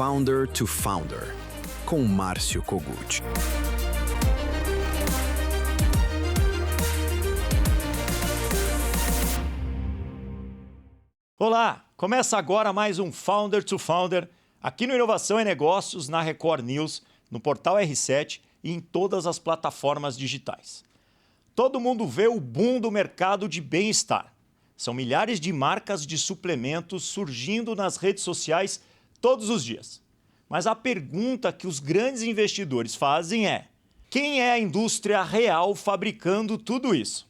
Founder to Founder, com Márcio Kogut. Olá, começa agora mais um Founder to Founder, aqui no Inovação e Negócios, na Record News, no portal R7 e em todas as plataformas digitais. Todo mundo vê o boom do mercado de bem-estar. São milhares de marcas de suplementos surgindo nas redes sociais todos os dias. Mas a pergunta que os grandes investidores fazem é: quem é a indústria real fabricando tudo isso?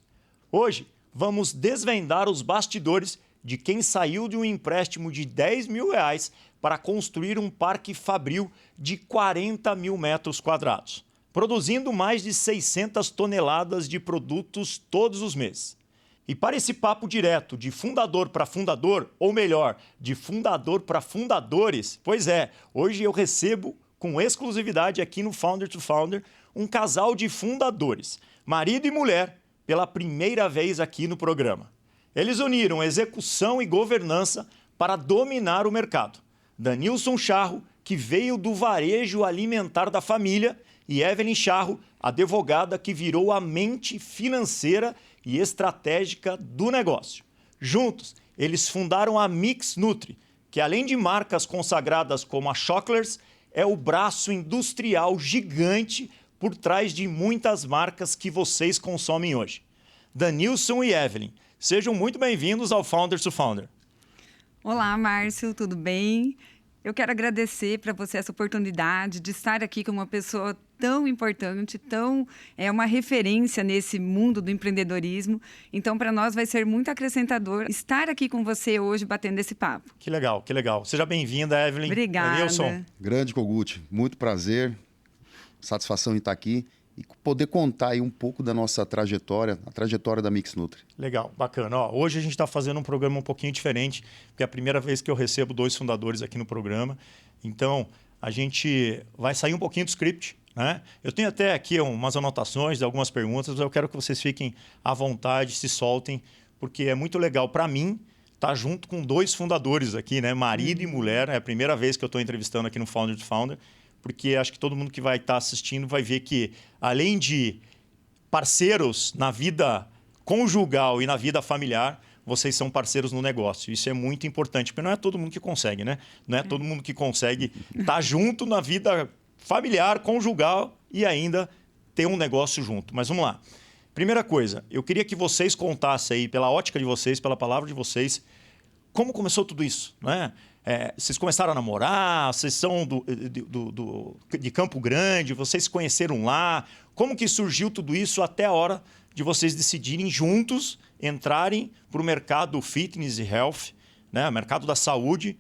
Hoje, vamos desvendar os bastidores de quem saiu de um empréstimo de R$10 mil para construir um parque fabril de 40 mil metros quadrados, produzindo mais de 600 toneladas de produtos todos os meses. E para esse papo direto de fundador para fundador, ou melhor, de fundador para fundadores, pois é, hoje eu recebo com exclusividade aqui no Founder to Founder um casal de fundadores, marido e mulher, pela primeira vez aqui no programa. Eles uniram execução e governança para dominar o mercado. Danilson Charro, que veio do varejo alimentar da família, e Evelyn Charro, advogada que virou a mente financeira e estratégica do negócio. Juntos, eles fundaram a Mix Nutri, que além de marcas consagradas como a Choclers, é o braço industrial gigante por trás de muitas marcas que vocês consomem hoje. Danilson e Evelyn, sejam muito bem-vindos ao Founder to Founder. Olá, Márcio, tudo bem? Eu quero agradecer para você essa oportunidade de estar aqui com uma pessoa tão importante, uma referência nesse mundo do empreendedorismo. Então, para nós vai ser muito acrescentador estar aqui com você hoje batendo esse papo. Que legal, que legal. Seja bem-vinda, Evelyn. Obrigada. Danilson. Grande Kogut, muito prazer, satisfação em estar aqui e poder contar aí um pouco da nossa trajetória, a trajetória da Mix Nutri. Legal, bacana. Hoje a gente está fazendo um programa um pouquinho diferente, porque é a primeira vez que eu recebo 2 fundadores aqui no programa. Então, a gente vai sair um pouquinho do script, né? Eu tenho até aqui umas anotações de algumas perguntas, mas eu quero que vocês fiquem à vontade, se soltem, porque é muito legal para mim estar junto com 2 fundadores aqui, né? Marido e mulher. É a primeira vez que eu estou entrevistando aqui no Founder to Founder, porque acho que todo mundo que vai estar assistindo vai ver que, além de parceiros na vida conjugal e na vida familiar, vocês são parceiros no negócio. Isso é muito importante, porque não é todo mundo que consegue, né? Não é todo mundo que consegue estar junto na vida familiar, conjugal e ainda ter um negócio junto. Mas vamos lá. Primeira coisa, eu queria que vocês contassem aí, pela ótica de vocês, pela palavra de vocês, como começou tudo isso, né? Vocês começaram a namorar, vocês são de Campo Grande, vocês se conheceram lá. Como que surgiu tudo isso até a hora de vocês decidirem juntos entrarem para o mercado fitness e health, né? Mercado da saúde,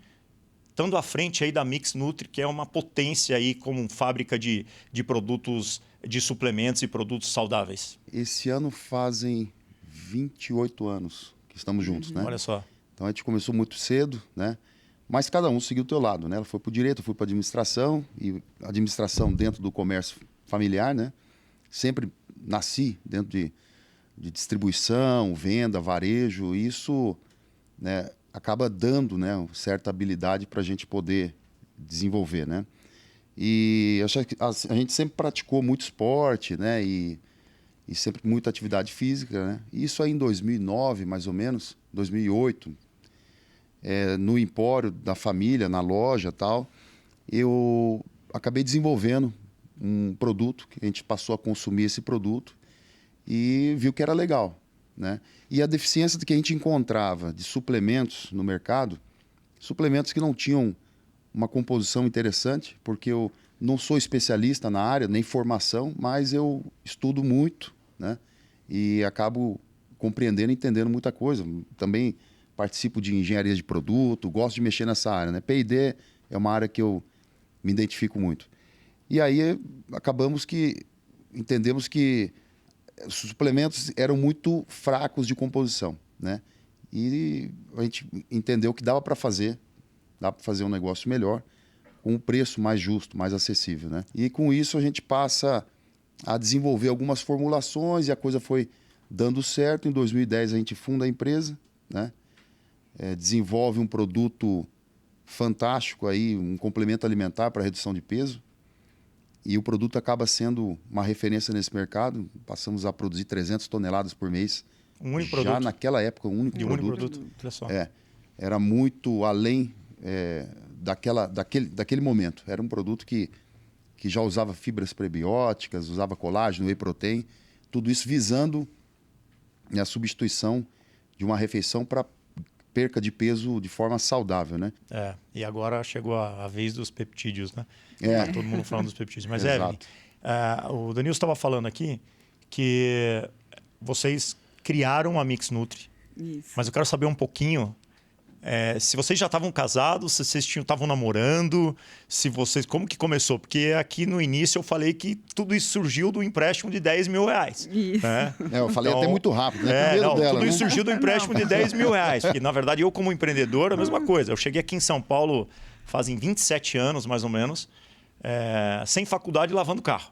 estando à frente aí da Mix Nutri, que é uma potência aí como fábrica de produtos, de suplementos e produtos saudáveis? Esse ano fazem 28 anos que estamos juntos, né? Olha só. Então a gente começou muito cedo, né? Mas cada um seguiu o teu lado, né? Ela foi para o direito, eu fui para a administração, e administração dentro do comércio familiar, né? Sempre nasci dentro de distribuição, venda, varejo. Isso, né, acaba dando, né, certa habilidade para a gente poder desenvolver, né? E acho que a gente sempre praticou muito esporte, né? E sempre muita atividade física, né? E isso aí em 2009, mais ou menos, 2008... no empório da família, na loja e tal, eu acabei desenvolvendo um produto, que a gente passou a consumir esse produto e viu que era legal, né? E a deficiência que a gente encontrava de suplementos no mercado, suplementos que não tinham uma composição interessante, porque eu não sou especialista na área, nem formação, mas eu estudo muito, né? E acabo compreendendo e entendendo muita coisa. Também participo de engenharia de produto, gosto de mexer nessa área, né? P&D é uma área que eu me identifico muito. E aí entendemos que os suplementos eram muito fracos de composição, né? E a gente entendeu que dá para fazer um negócio melhor, com um preço mais justo, mais acessível, né? E com isso a gente passa a desenvolver algumas formulações e a coisa foi dando certo. Em 2010 a gente funda a empresa, né? Desenvolve um produto fantástico aí, um complemento alimentar para redução de peso. E o produto acaba sendo uma referência nesse mercado. Passamos a produzir 300 toneladas por mês. Um único Já produto. naquela época, um único De um produto. único produto. Olha só. Era muito além daquele momento. Era um produto que já usava fibras prebióticas, usava colágeno, whey protein, tudo isso visando a substituição de uma refeição para perca de peso de forma saudável, né? E agora chegou a vez dos peptídeos, né? É. Tá todo mundo falando dos peptídeos. Mas, Exato. Evelyn, o Danilo estava falando aqui que vocês criaram a Mix Nutri. Isso. Mas eu quero saber um pouquinho se vocês já estavam casados, se vocês estavam namorando, como que começou? Porque aqui no início eu falei que tudo isso surgiu do empréstimo de 10 mil reais. Isso. Né? Eu falei até muito rápido, né? Primeiro dela, tudo né? isso surgiu do empréstimo de 10 mil reais. Porque, na verdade, eu como empreendedor, a mesma coisa. Eu cheguei aqui em São Paulo fazem 27 anos, mais ou menos, sem faculdade, lavando carro.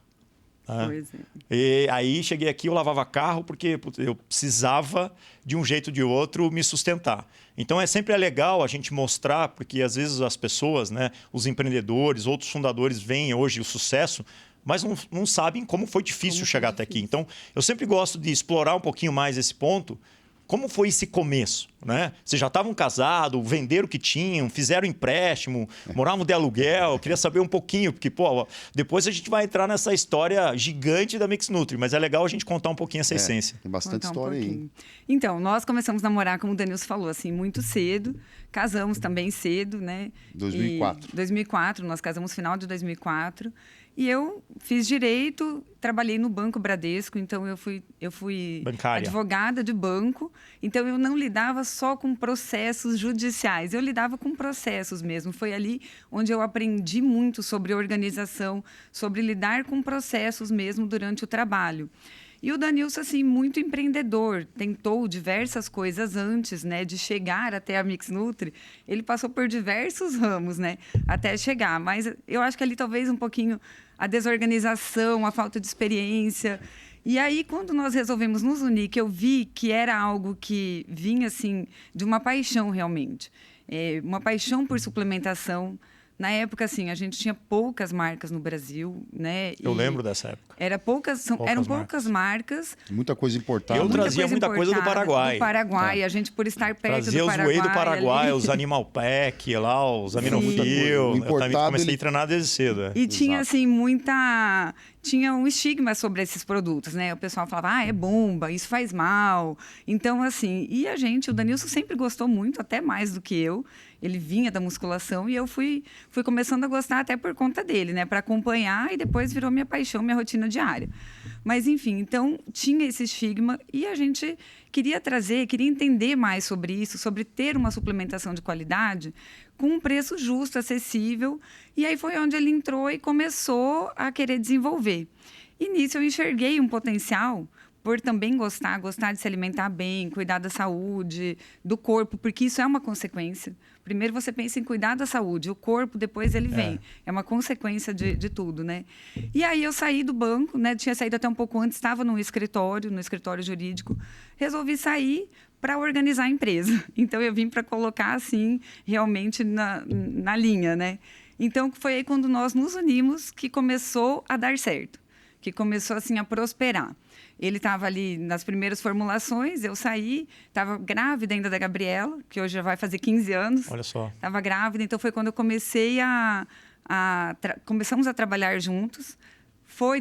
Pois é. E aí cheguei aqui, eu lavava carro porque eu precisava de um jeito ou de outro me sustentar. Então sempre legal a gente mostrar, porque às vezes as pessoas, né, os empreendedores, outros fundadores veem hoje o sucesso, mas não sabem como foi difícil chegar até aqui. Então eu sempre gosto de explorar um pouquinho mais esse ponto. Como foi esse começo? Né? Vocês já estavam casados, venderam o que tinham, fizeram empréstimo, moravam de aluguel. Eu queria saber um pouquinho, porque depois a gente vai entrar nessa história gigante da Mix Nutri, mas é legal a gente contar um pouquinho essa essência. Tem bastante história aí. Então, nós começamos a namorar, como o Danilo falou, assim, muito cedo. Casamos também cedo, né? 2004. 2004, nós casamos no final de 2004. E eu fiz direito, trabalhei no Banco Bradesco, então eu fui bancária, advogada de banco. Então eu não lidava só com processos judiciais, eu lidava com processos mesmo. Foi ali onde eu aprendi muito sobre organização, sobre lidar com processos mesmo durante o trabalho. E o Danilson, assim, muito empreendedor, tentou diversas coisas antes, né, de chegar até a Mix Nutri. Ele passou por diversos ramos, né, até chegar. Mas eu acho que ali talvez um pouquinho a desorganização, a falta de experiência. E aí, quando nós resolvemos nos unir, que eu vi que era algo que vinha, assim, de uma paixão realmente. Uma paixão por suplementação. Na época, assim, a gente tinha poucas marcas no Brasil, né? Eu lembro dessa época. Eram poucas marcas. Muita coisa importada. Eu trazia muita coisa do Paraguai. Do Paraguai, a gente por estar perto trazia do Paraguai. Trazia os whey do Paraguai, ali. os Animal Pack lá, os Aminofil. Eu também comecei a treinar desde cedo. E tinha, assim, tinha um estigma sobre esses produtos, né? O pessoal falava, é bomba, isso faz mal. Então, assim, o Danilson sempre gostou muito, até mais do que eu. Ele vinha da musculação e eu fui começando a gostar até por conta dele, né? Para acompanhar, e depois virou minha paixão, minha rotina diária. Mas, enfim, então tinha esse estigma e a gente queria entender mais sobre isso, sobre ter uma suplementação de qualidade com um preço justo, acessível. E aí foi onde ele entrou e começou a querer desenvolver. E nisso eu enxerguei um potencial por também gostar de se alimentar bem, cuidar da saúde, do corpo, porque isso é uma consequência. Primeiro você pensa em cuidar da saúde, o corpo depois ele vem. É uma consequência de tudo, né? E aí eu saí do banco, né? Tinha saído até um pouco antes, estava no escritório jurídico. Resolvi sair para organizar a empresa. Então eu vim para colocar assim realmente na linha, né? Então foi aí quando nós nos unimos que começou a dar certo, que começou assim a prosperar. Ele estava ali nas primeiras formulações, eu saí, estava grávida ainda da Gabriela, que hoje já vai fazer 15 anos. Olha só. Estava grávida, então foi quando eu comecei começamos a trabalhar juntos.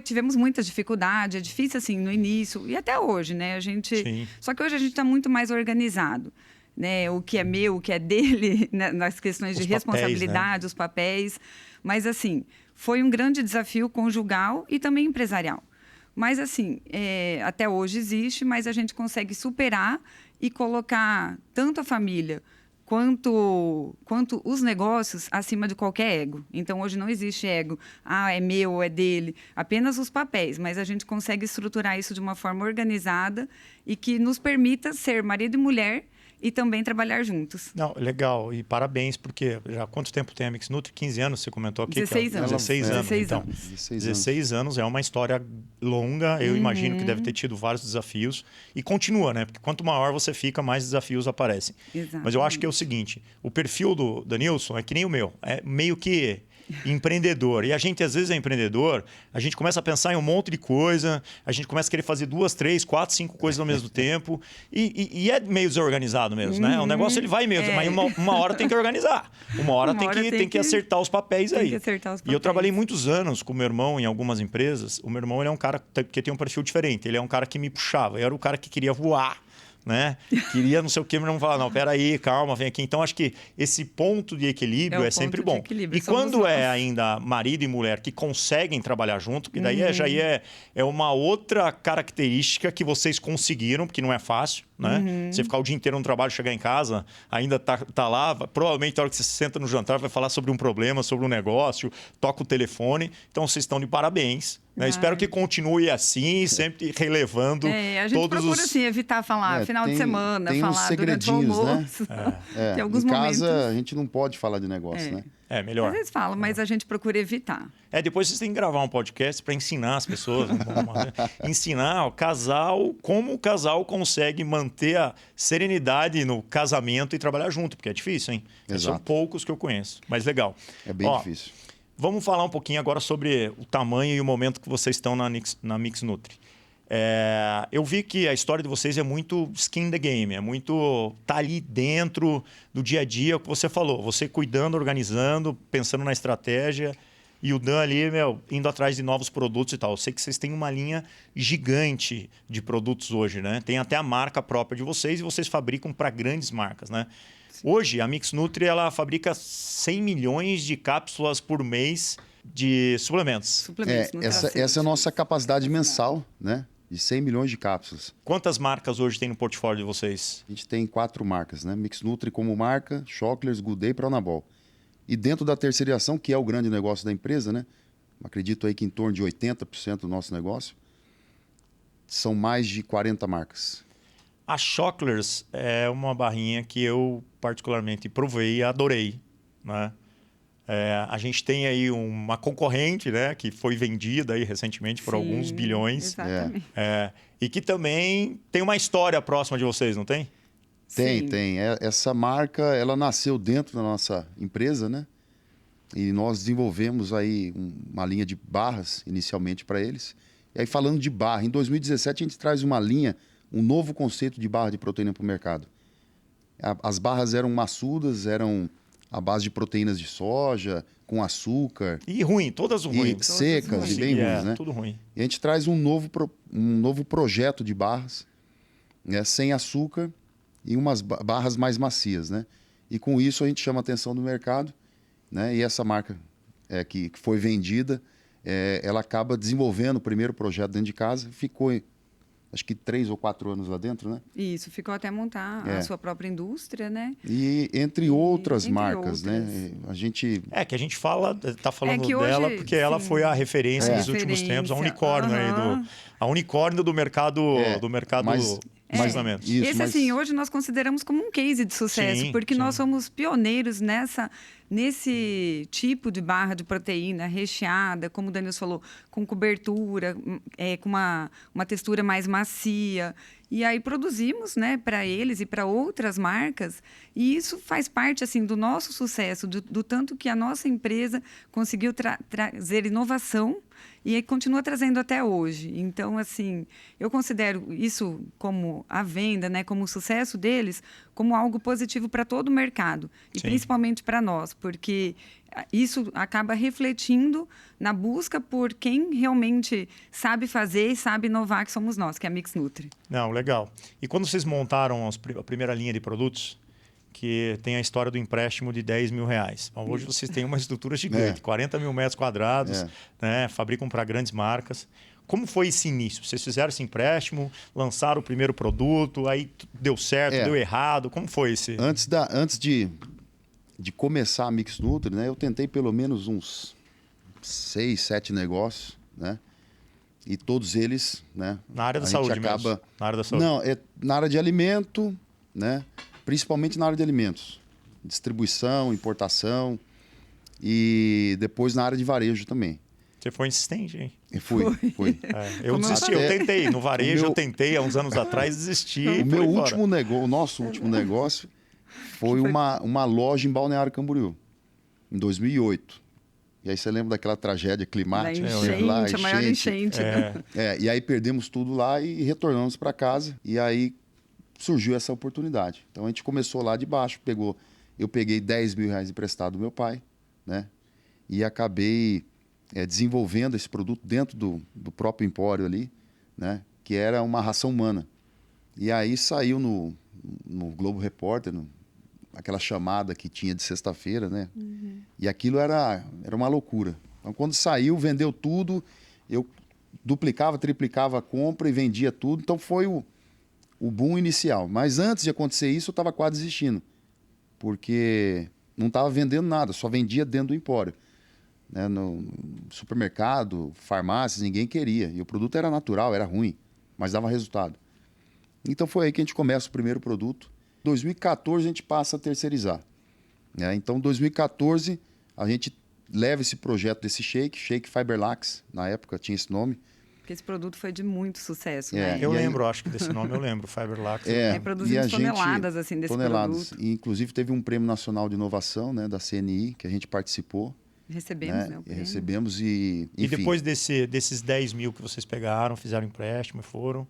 Tivemos muita dificuldade, é difícil assim no início, e até hoje, né? Sim. Só que hoje a gente está muito mais organizado. Né? O que é meu, o que é dele, né? Nas questões de responsabilidade, os papéis. Mas, assim, foi um grande desafio conjugal e também empresarial. Mas, assim, até hoje existe, mas a gente consegue superar e colocar tanto a família quanto os negócios acima de qualquer ego. Então, hoje não existe ego. É meu ou é dele. Apenas os papéis. Mas a gente consegue estruturar isso de uma forma organizada e que nos permita ser marido e mulher e também trabalhar juntos. Não, legal. E parabéns, porque já há quanto tempo tem a Mix Nutri? 15 anos, você comentou aqui? 16 anos. 16 anos. 16 Então, anos. 16 anos é uma história longa. Eu imagino que deve ter tido vários desafios. E continua, né? Porque quanto maior você fica, mais desafios aparecem. Exatamente. Mas eu acho que é o seguinte, o perfil do Danilson é que nem o meu. É meio que empreendedor. E a gente, às vezes, é empreendedor, a gente começa a pensar em um monte de coisa, a gente começa a querer fazer 2, 3, 4, 5 coisas ao mesmo tempo. E é meio desorganizado mesmo, né? O negócio ele vai mesmo, mas uma hora tem que organizar. Uma hora tem que acertar os papéis aí. E eu trabalhei muitos anos com o meu irmão em algumas empresas. O meu irmão ele é um cara que tem um perfil diferente. Ele é um cara que me puxava. Eu era o cara que queria voar. Né? Queria não sei o que, mas não falar, não, peraí, calma, vem aqui. Então, acho que esse ponto de equilíbrio é sempre bom. E quando é ainda marido e mulher que conseguem trabalhar junto, que daí já é uma outra característica que vocês conseguiram, porque não é fácil, né? Você ficar o dia inteiro no trabalho, chegar em casa, ainda tá lá, provavelmente na hora que você se senta no jantar vai falar sobre um problema, sobre um negócio, toca o telefone. Então, vocês estão de parabéns. Espero que continue assim, sempre relevando a gente todos procura, assim, evitar falar final de semana, falar durante o almoço. Né? Tem alguns em casa, momentos... a gente não pode falar de negócio, né? É melhor. Às vezes fala, mas a gente procura evitar. Depois vocês têm que gravar um podcast para ensinar as pessoas. Ensinar o casal, como o casal consegue manter a serenidade no casamento e trabalhar junto, porque é difícil, hein? São poucos que eu conheço, mas legal. É bem difícil. Vamos falar um pouquinho agora sobre o tamanho e o momento que vocês estão na Mix Nutri. Eu vi que a história de vocês é muito skin in the game, é muito tá ali dentro do dia a dia, o que você falou, você cuidando, organizando, pensando na estratégia e o Dan ali, indo atrás de novos produtos e tal. Eu sei que vocês têm uma linha gigante de produtos hoje, né? Tem até a marca própria de vocês e vocês fabricam para grandes marcas, né? Hoje, a Mix Nutri ela fabrica 100 milhões de cápsulas por mês de suplementos. Essa é a nossa capacidade mensal, né? De 100 milhões de cápsulas. Quantas marcas hoje tem no portfólio de vocês? A gente tem 4 marcas, né? Mix Nutri como marca, Choclers, Good Day e Pronabol. E dentro da terceirização, que é o grande negócio da empresa, né? Acredito aí que em torno de 80% do nosso negócio, são mais de 40 marcas. A Choclers é uma barrinha que eu particularmente provei e adorei, né? A gente tem aí uma concorrente, né, que foi vendida aí recentemente por alguns bilhões. Exatamente. E que também tem uma história próxima de vocês, não tem? Tem. Essa marca, ela nasceu dentro da nossa empresa, né? E nós desenvolvemos aí uma linha de barras inicialmente para eles. E aí falando de barra, em 2017 a gente traz uma linha, um novo conceito de barra de proteína para o mercado. As barras eram maçudas, eram à base de proteínas de soja, com açúcar. E ruim, todas ruins. Secas e bem ruins, né? Tudo ruim. E a gente traz um novo projeto de barras, né, sem açúcar e umas barras mais macias, né? E com isso a gente chama a atenção do mercado, né? E essa marca que foi vendida, ela acaba desenvolvendo o primeiro projeto dentro de casa, ficou acho que 3 ou 4 anos lá dentro, né? Isso, ficou até montar a sua própria indústria, né? E entre outras marcas, né? A gente... que a gente tá falando que hoje, dela porque ela foi a referência nos últimos tempos, a unicórnio aí a unicórnio do mercado de suplementos. Assim, hoje nós consideramos como um case de sucesso, porque nós somos pioneiros nesse tipo de barra de proteína recheada, como o Danilson falou, com cobertura, com uma textura mais macia. E aí produzimos, né, para eles e para outras marcas, e isso faz parte assim do nosso sucesso, do tanto que a nossa empresa conseguiu trazer inovação e continua trazendo até hoje. Então, assim, eu considero isso como a venda, né, como o sucesso deles, como algo positivo para todo o mercado e principalmente para nós, porque isso acaba refletindo na busca por quem realmente sabe fazer e sabe inovar, que somos nós, que é a Mix Nutri. Não, legal. E quando vocês montaram a primeira linha de produtos, que tem a história do empréstimo de 10 mil reais. Então, hoje vocês têm uma estrutura gigante, 40 mil metros quadrados, né? Fabricam para grandes marcas. Como foi esse início? Vocês fizeram esse empréstimo, lançaram o primeiro produto, aí deu certo, deu errado? Como foi esse? Antes de começar a Mix Nutri, né, eu tentei pelo menos uns 6, 7 negócios, né? E todos eles, né? Na área da saúde mesmo? Na área da saúde. Não, na área de alimento, né? principalmente na área de alimentos. Distribuição, importação e depois na área de varejo também. Você foi insistente, hein? E fui. Eu desisti, eu tentei. No varejo eu tentei, há uns anos atrás, desisti. O nosso último negócio foi uma loja em Balneário Camboriú, em 2008. E aí você lembra daquela tragédia climática? A maior enchente. E aí perdemos tudo lá e retornamos para casa. E aí surgiu essa oportunidade. Então a gente começou lá de baixo, eu peguei 10 mil reais emprestado do meu pai, né? E acabei desenvolvendo esse produto dentro do próprio empório ali, né? Que era uma ração humana. E aí saiu no Globo Repórter, aquela chamada que tinha de sexta-feira, né? Uhum. E aquilo era uma loucura. Então, quando saiu, vendeu tudo, eu duplicava, triplicava a compra e vendia tudo. Então, foi o boom inicial. Mas antes de acontecer isso, eu estava quase desistindo, porque não estava vendendo nada, só vendia dentro do empório. Né? No supermercado, farmácias, ninguém queria. E o produto era natural, era ruim, mas dava resultado. Então, foi aí que a gente começa o primeiro produto. Em 2014 a gente passa a terceirizar. Né? Então, em 2014, a gente leva esse projeto desse shake Fiberlax, na época tinha esse nome. Porque esse produto foi de muito sucesso, né? Eu lembro, acho que desse nome eu lembro, Fiberlax. Produzimos toneladas assim, desse produto. E, inclusive, teve um Prêmio Nacional de Inovação, né, da CNI, que a gente participou. Recebemos, né? Recebemos e, enfim. E depois desses 10 mil que vocês pegaram, fizeram empréstimo e foram...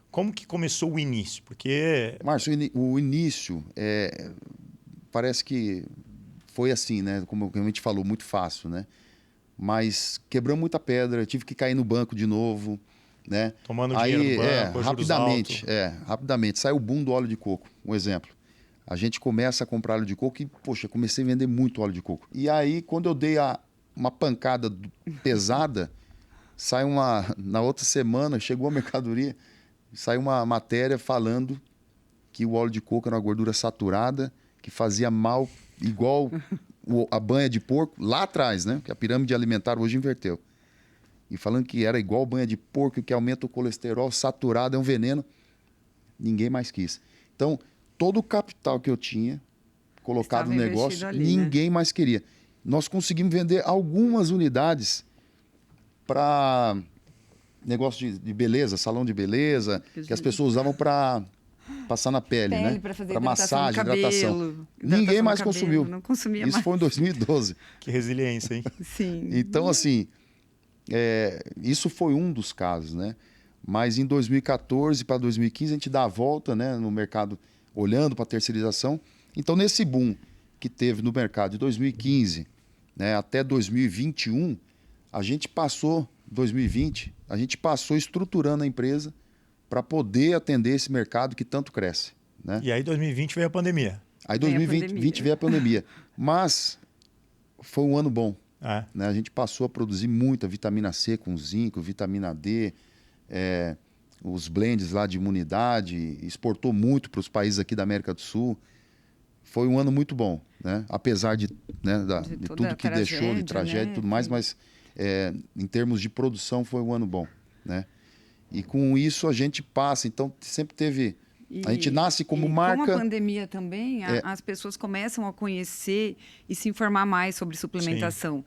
Como que começou o início? Porque... Márcio, o início parece que foi assim, né? Como a gente falou, muito fácil, né? Mas quebramos muita pedra, tive que cair no banco de novo, né? Tomando dinheiro do banco, rapidamente. Sai o boom do óleo de coco, um exemplo. A gente começa a comprar óleo de coco e, poxa, comecei a vender muito óleo de coco. E aí, quando eu dei uma pancada pesada, na outra semana, chegou a mercadoria... Saiu uma matéria falando que o óleo de coco era uma gordura saturada, que fazia mal igual a banha de porco lá atrás, né? Que a pirâmide alimentar hoje inverteu. E falando que era igual banha de porco, que aumenta o colesterol saturado, é um veneno. Ninguém mais quis. Então, todo o capital que eu tinha colocado no negócio, ninguém mais queria. Nós conseguimos vender algumas unidades para... negócio de beleza, salão de beleza, que as pessoas usavam para passar na pele, né? Para massagem, hidratação. Ninguém mais consumiu. Não consumia Isso mais. foi em 2012. Que resiliência, hein? Sim. Então, assim, isso foi um dos casos, né? Mas em 2014 para 2015 a gente dá a volta, né, no mercado, olhando para a terceirização. Então, nesse boom que teve no mercado de 2015, né, até 2021, a gente passou estruturando a empresa para poder atender esse mercado que tanto cresce. Né? E aí 2020 veio a pandemia. Aí 2020 veio a pandemia. Mas foi um ano bom. Né? A gente passou a produzir muita vitamina C com zinco, vitamina D, os blends lá de imunidade, exportou muito para os países aqui da América do Sul. Foi um ano muito bom, né? Apesar de tudo que deixou, de tragédia e tudo mais, mas... em termos de produção foi um ano bom, né? E com isso a gente passa, então sempre teve... a gente nasce como marca... Com a pandemia também, as pessoas começam a conhecer e se informar mais sobre suplementação.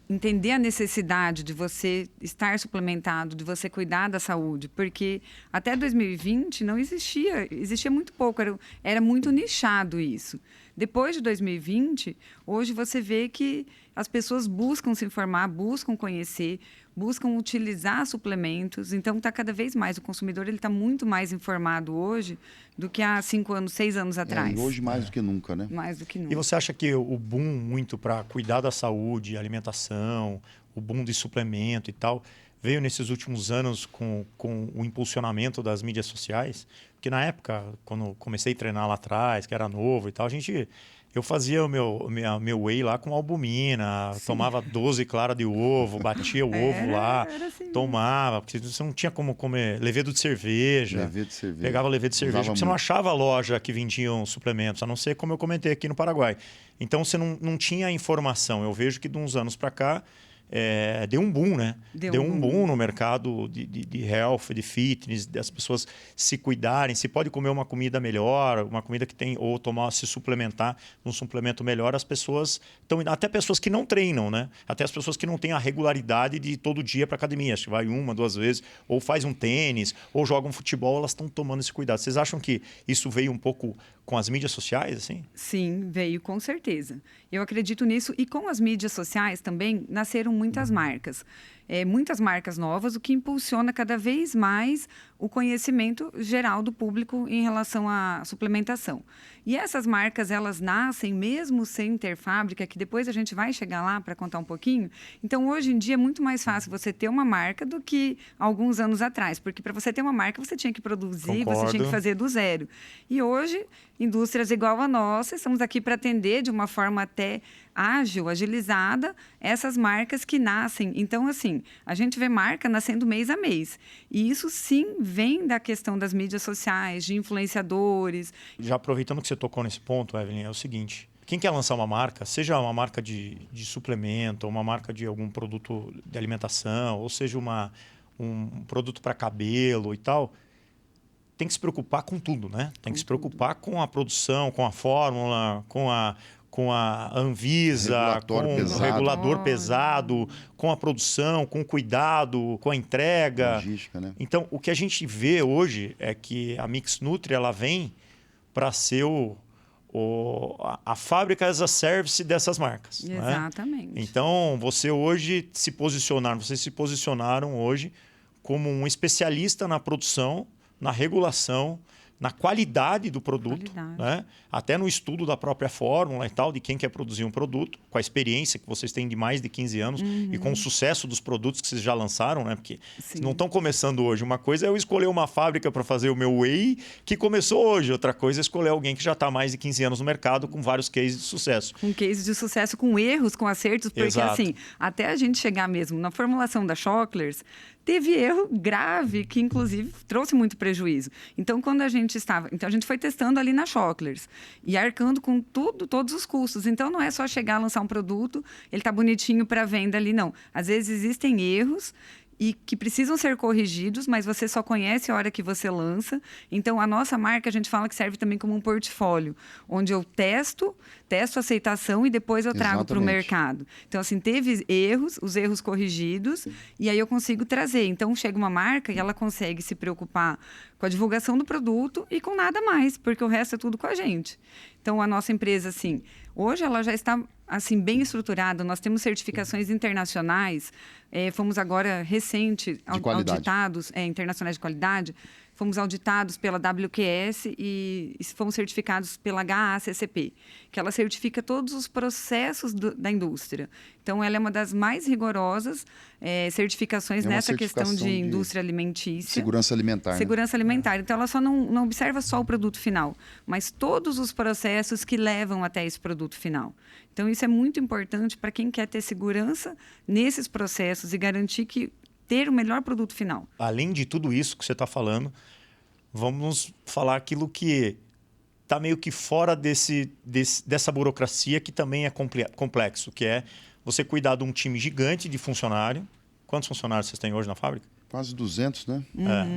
Entender a necessidade de você estar suplementado, de você cuidar da saúde, porque até 2020 não existia muito pouco, era muito nichado isso. Depois de 2020, hoje você vê que as pessoas buscam se informar, buscam conhecer, buscam utilizar suplementos. Então, está cada vez mais. O consumidor está muito mais informado hoje do que há 5 anos, 6 anos atrás. E hoje mais do que nunca, né? Mais do que nunca. E você acha que o boom muito para cuidar da saúde, alimentação, o boom de suplemento e tal, veio nesses últimos anos com o impulsionamento das mídias sociais? Porque na época, quando comecei a treinar lá atrás, que era novo e tal, eu fazia o meu whey lá com albumina, tomava 12 claras de ovo, batia o ovo lá, assim, tomava, porque você não tinha como comer levedo de cerveja. Pegava levedo de cerveja, porque você não achava loja que vendiam suplementos, a não ser como eu comentei aqui no Paraguai. Então você não tinha informação. Eu vejo que de uns anos para cá, deu um boom, né? Deu um boom no mercado de health, de fitness, das pessoas se cuidarem. Se pode comer uma comida melhor, uma comida que tem, ou se suplementar num suplemento melhor, as pessoas estão, até pessoas que não treinam, né? Até as pessoas que não têm a regularidade de todo dia para academia, acho que vai 1, 2 vezes, ou faz um tênis, ou joga um futebol, elas estão tomando esse cuidado. Vocês acham que isso veio um pouco com as mídias sociais, assim? Sim, veio com certeza. Eu acredito nisso. E com as mídias sociais também nasceram muitas marcas. Muitas marcas novas, o que impulsiona cada vez mais o conhecimento geral do público em relação à suplementação. E essas marcas, elas nascem mesmo sem ter fábrica, que depois a gente vai chegar lá para contar um pouquinho. Então, hoje em dia, é muito mais fácil você ter uma marca do que alguns anos atrás. Porque para você ter uma marca, você tinha que produzir, Concordo. você tinha que fazer do zero. E hoje, indústrias igual a nossa, estamos aqui para atender de uma forma até ágil, agilizada, essas marcas que nascem. Então, assim, a gente vê marca nascendo mês a mês. E isso, sim, vem da questão das mídias sociais, de influenciadores. Já aproveitando que você tocou nesse ponto, Evelyn, é o seguinte. Quem quer lançar uma marca, seja uma marca de suplemento, ou uma marca de algum produto de alimentação, ou seja um produto para cabelo e tal, tem que se preocupar com tudo, né? Tem que se preocupar com a produção, com a fórmula, com a Anvisa, o regulador pesado, com a produção, com o cuidado, com a entrega. Logística, né? Então, o que a gente vê hoje é que a Mix Nutri ela vem para ser a fábrica as a service dessas marcas. Exatamente. Né? Então, vocês se posicionaram hoje como um especialista na produção, na regulação, na qualidade do produto, né? Até no estudo da própria fórmula e tal, de quem quer produzir um produto, com a experiência que vocês têm de mais de 15 anos e com o sucesso dos produtos que vocês já lançaram, né? Porque vocês não estão começando hoje. Uma coisa é eu escolher uma fábrica para fazer o meu whey que começou hoje. Outra coisa é escolher alguém que já está há mais de 15 anos no mercado com vários cases de sucesso. Com cases de sucesso, com erros, com acertos, porque Exato. assim, até a gente chegar mesmo na formulação da Schocklers, teve erro grave que, inclusive, trouxe muito prejuízo. Então, quando a gente foi testando ali na Schocklers e arcando com todos os custos. Então, não é só chegar a lançar um produto, ele está bonitinho para venda ali, não. Às vezes existem erros e que precisam ser corrigidos, mas você só conhece a hora que você lança. Então, a nossa marca, a gente fala que serve também como um portfólio, onde eu testo a aceitação e depois eu trago para o mercado. Então, assim, teve erros, os erros corrigidos, e aí eu consigo trazer. Então, chega uma marca e ela consegue se preocupar com a divulgação do produto e com nada mais, porque o resto é tudo com a gente. Então, a nossa empresa, assim, hoje ela já está assim, bem estruturada. Nós temos certificações internacionais. Fomos agora auditados, internacionais de qualidade. Fomos auditados pela WQS e fomos certificados pela HACCP, que ela certifica todos os processos da indústria. Então, ela é uma das mais rigorosas certificações nessa questão de indústria alimentícia. Segurança alimentar. Segurança alimentar. Então, ela só não observa só o produto final, mas todos os processos que levam até esse produto final. Então, isso é muito importante para quem quer ter segurança nesses processos e garantir que ter o melhor produto final. Além de tudo isso que você está falando, vamos falar aquilo que está meio que fora dessa burocracia que também é complexo, que é você cuidar de um time gigante de funcionário. Quantos funcionários vocês têm hoje na fábrica? Quase 200, né?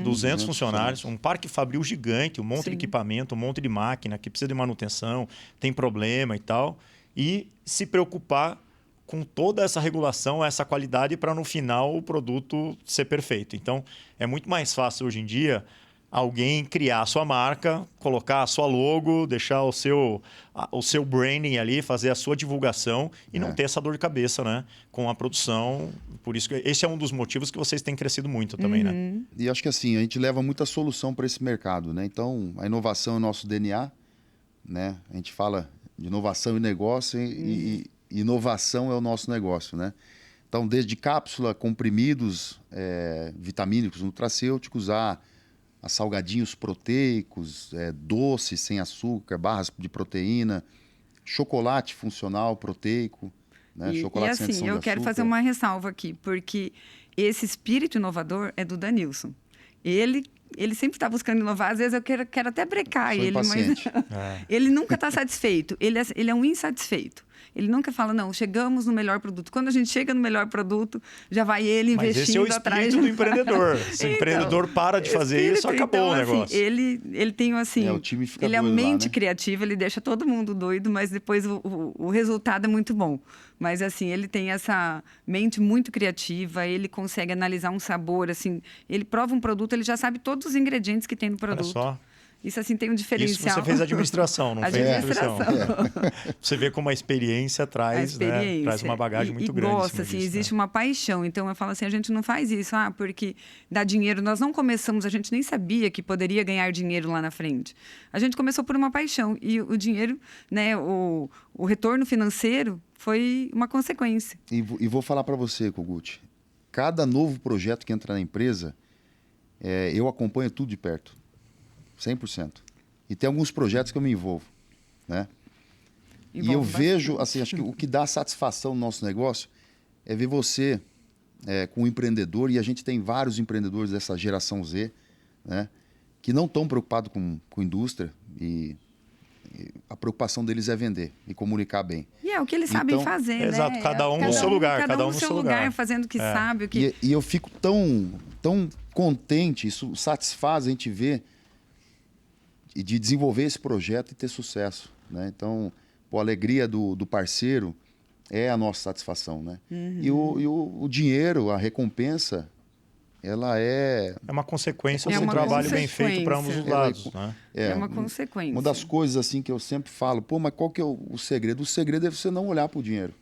200 funcionários, um parque fabril gigante, um monte de equipamento, um monte de máquina que precisa de manutenção, tem problema e tal. E se preocupar com toda essa regulação, essa qualidade, para no final o produto ser perfeito. Então, é muito mais fácil hoje em dia alguém criar a sua marca, colocar a sua logo, deixar o seu branding ali, fazer a sua divulgação e não ter essa dor de cabeça, né, com a produção. Por isso que esse é um dos motivos que vocês têm crescido muito também, né? E acho que assim, a gente leva muita solução para esse mercado, né? Então, a inovação é o nosso DNA, né? A gente fala de inovação e negócio e inovação é o nosso negócio, né? Então, desde cápsula, comprimidos vitamínicos, nutracêuticos, a salgadinhos proteicos, doces sem açúcar, barras de proteína, chocolate funcional proteico, né? Chocolate sem adição de eu quero açúcar. fazer uma ressalva aqui, porque esse espírito inovador é do Danilson. Ele ele sempre está buscando inovar. Às vezes eu quero até brecar Sou ele, impaciente. mas ele nunca está satisfeito. Ele é um insatisfeito. Ele nunca fala, não, chegamos no melhor produto. Quando a gente chega no melhor produto, já vai ele Mas esse é investindo o atrás. espírito do empreendedor. Se o Então, empreendedor para de fazer isso, acabou o negócio. Assim, ele tem assim, o time fica ele é doido lá, mente né? criativa, ele deixa todo mundo doido, mas depois o resultado é muito bom. Mas assim, ele tem essa mente muito criativa, ele consegue analisar um sabor, assim, ele prova um produto, ele já sabe todos os ingredientes que tem no produto. Olha só. Isso assim tem um Isso diferencial. você fez administração, não fez nutrição. Administração. Você vê como a experiência traz, né? Traz uma bagagem muito grande. Gosta, assim, disso, existe né? uma paixão. Então eu falo assim, a gente não faz isso, porque dá dinheiro. Nós não começamos, a gente nem sabia que poderia ganhar dinheiro lá na frente. A gente começou por uma paixão e o dinheiro, né, o retorno financeiro foi uma consequência. E vou falar para você, Kogut, cada novo projeto que entra na empresa, eu acompanho tudo de perto. 100%. E tem alguns projetos que eu me envolvo, né? E eu vejo, assim, acho que o que dá satisfação no nosso negócio é ver você com um empreendedor, e a gente tem vários empreendedores dessa geração Z, né? Que não estão preocupados com indústria e a preocupação deles é vender e comunicar bem. E é o que eles sabem fazer, né? Exato, cada um no seu lugar, cada um no seu lugar, fazendo o que sabe. O que... E eu fico tão contente, isso satisfaz a gente ver e de desenvolver esse projeto e ter sucesso, né? Então, a alegria do parceiro é a nossa satisfação, né? E o dinheiro, a recompensa, ela é... É uma consequência de um uma trabalho bem feito para ambos os lados, né? É uma consequência. Uma das coisas assim que eu sempre falo, mas qual que é o segredo? O segredo é você não olhar para o dinheiro,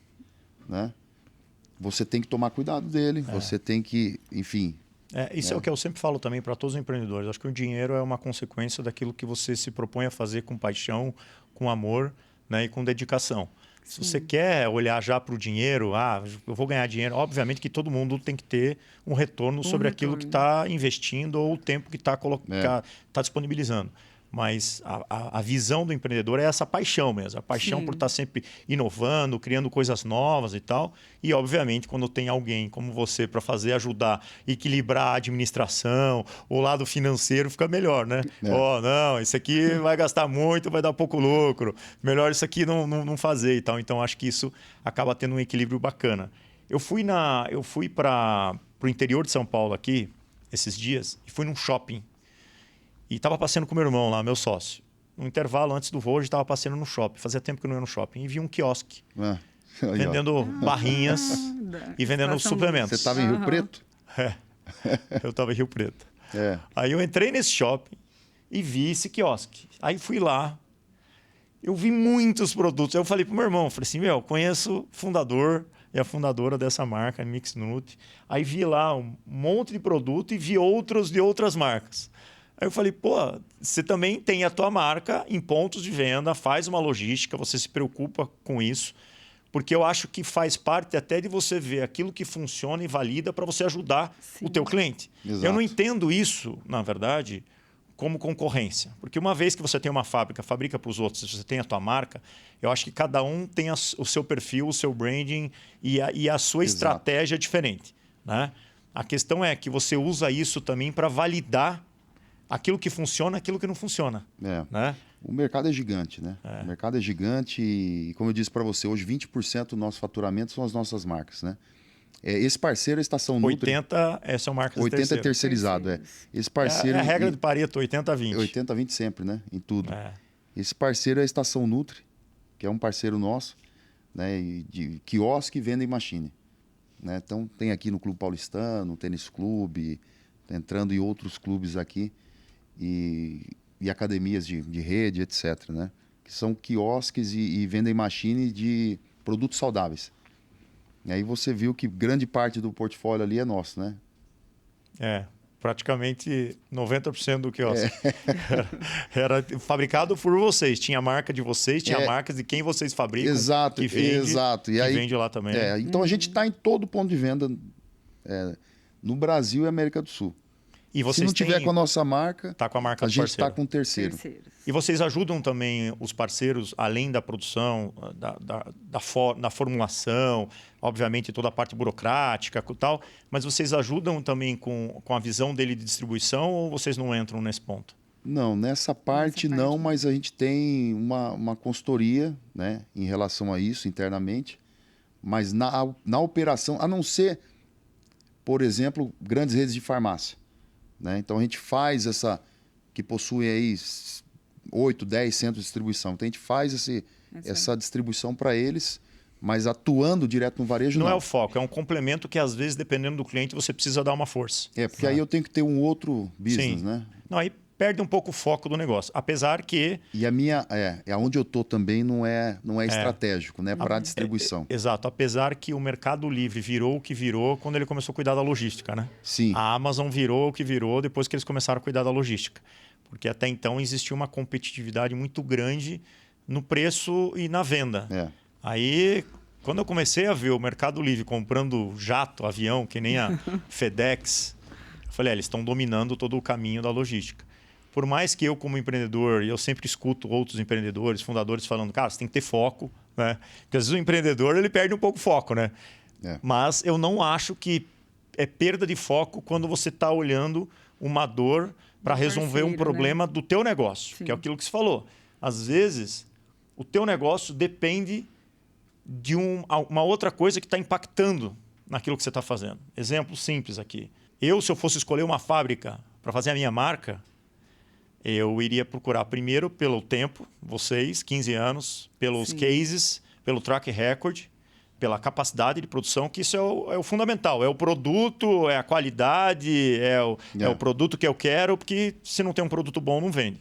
né? Você tem que tomar cuidado dele, você tem que, enfim... Isso é o que eu sempre falo também para todos os empreendedores. Acho que o dinheiro é uma consequência daquilo que você se propõe a fazer com paixão, com amor, né, e com dedicação. Se você quer olhar já para o dinheiro, eu vou ganhar dinheiro, obviamente que todo mundo tem que ter um retorno sobre aquilo que está investindo ou o tempo que está disponibilizando. Mas a visão do empreendedor é essa paixão mesmo. A paixão por estar sempre inovando, criando coisas novas e tal. E, obviamente, quando tem alguém como você para ajudar, equilibrar a administração, o lado financeiro fica melhor, né? Não, isso aqui vai gastar muito, vai dar pouco lucro. Melhor isso aqui não fazer e tal. Então, acho que isso acaba tendo um equilíbrio bacana. Eu fui para o interior de São Paulo aqui, esses dias, e fui num shopping. E estava passeando com meu irmão lá, meu sócio. No intervalo, antes do voo, a gente estava passeando no shopping. Fazia tempo que eu não ia no shopping. E vi um quiosque vendendo barrinhas e vendendo suplementos. Você estava em Rio Preto? Eu estava em Rio Preto. Aí eu entrei nesse shopping e vi esse quiosque. Aí fui lá. Eu vi muitos produtos. Aí eu falei pro meu irmão, falei assim, conheço o fundador e a fundadora dessa marca, Mix Nut. Aí vi lá um monte de produto e vi outros de outras marcas. Aí eu falei, você também tem a tua marca em pontos de venda, faz uma logística, você se preocupa com isso, porque eu acho que faz parte até de você ver aquilo que funciona e valida para você ajudar o teu cliente. Exato. Eu não entendo isso, na verdade, como concorrência. Porque uma vez que você tem uma fábrica, fabrica para os outros, se você tem a tua marca, eu acho que cada um tem o seu perfil, o seu branding e a sua estratégia diferente, né? A questão é que você usa isso também para validar aquilo que funciona, aquilo que não funciona. Né? O mercado é gigante, né? O mercado é gigante e, como eu disse para você, hoje 20% do nosso faturamento são as nossas marcas, né? Esse parceiro é a Estação Nutri. 80% são marcas 80 é terceirizado, Esse parceiro... É a regra de Pareto, 80-20. 80-20 sempre, né? Em tudo. Esse parceiro é a Estação Nutri, que é um parceiro nosso, né? De quiosque e vending machine. Né? Então, tem aqui no Clube Paulistano, Tênis Clube, entrando em outros clubes aqui. E academias de rede, etc., né? Que são quiosques e vendem machine de produtos saudáveis. E aí você viu que grande parte do portfólio ali é nosso, né? Praticamente 90% do quiosque. Era fabricado por vocês. Tinha a marca de vocês, tinha marcas de quem vocês fabricam. Exato, que vende, exato. E que aí, vende lá também. Então a gente está em todo ponto de venda no Brasil e América do Sul. E Se vocês não tiver com a nossa marca, tá com a marca a do gente parceiro. está com um terceiro. Terceiros. E vocês ajudam também os parceiros, além da produção, da formulação, obviamente toda a parte burocrática e tal, mas vocês ajudam também com a visão dele de distribuição ou vocês não entram nesse ponto? Não, nessa parte parte não, não. mas a gente tem uma consultoria, né, em relação a isso internamente. Mas na operação, a não ser, por exemplo, grandes redes de farmácia, né? Então a gente faz que possui aí 8, 10 centros de distribuição. Então a gente faz essa distribuição para eles, mas atuando direto no varejo Não não. é o foco, é um complemento que às vezes, dependendo do cliente, você precisa dar uma força. Porque aí eu tenho que ter um outro business, Sim. né? Não, aí perde um pouco o foco do negócio. Apesar que... E a minha, onde eu tô também não é estratégico, né? Para distribuição. Exato, apesar que o Mercado Livre virou o que virou quando ele começou a cuidar da logística, né? Sim. A Amazon virou o que virou depois que eles começaram a cuidar da logística. Porque até então existia uma competitividade muito grande no preço e na venda. Aí, quando eu comecei a ver o Mercado Livre comprando jato, avião, que nem a FedEx, eu falei, eles estão dominando todo o caminho da logística. Por mais que eu, como empreendedor, e eu sempre escuto outros empreendedores, fundadores falando, cara, você tem que ter foco, né? Porque às vezes o empreendedor ele perde um pouco o foco, né? Mas eu não acho que é perda de foco quando você está olhando uma dor para resolver um problema do teu negócio, que é aquilo que você falou. Às vezes, o teu negócio depende de uma outra coisa que está impactando naquilo que você está fazendo. Exemplo simples aqui. Se eu fosse escolher uma fábrica para fazer a minha marca, eu iria procurar primeiro pelo tempo, vocês, 15 anos, pelos cases, pelo track record, pela capacidade de produção, que isso é o fundamental. É o produto, é a qualidade, é o produto que eu quero, porque se não tem um produto bom, não vende.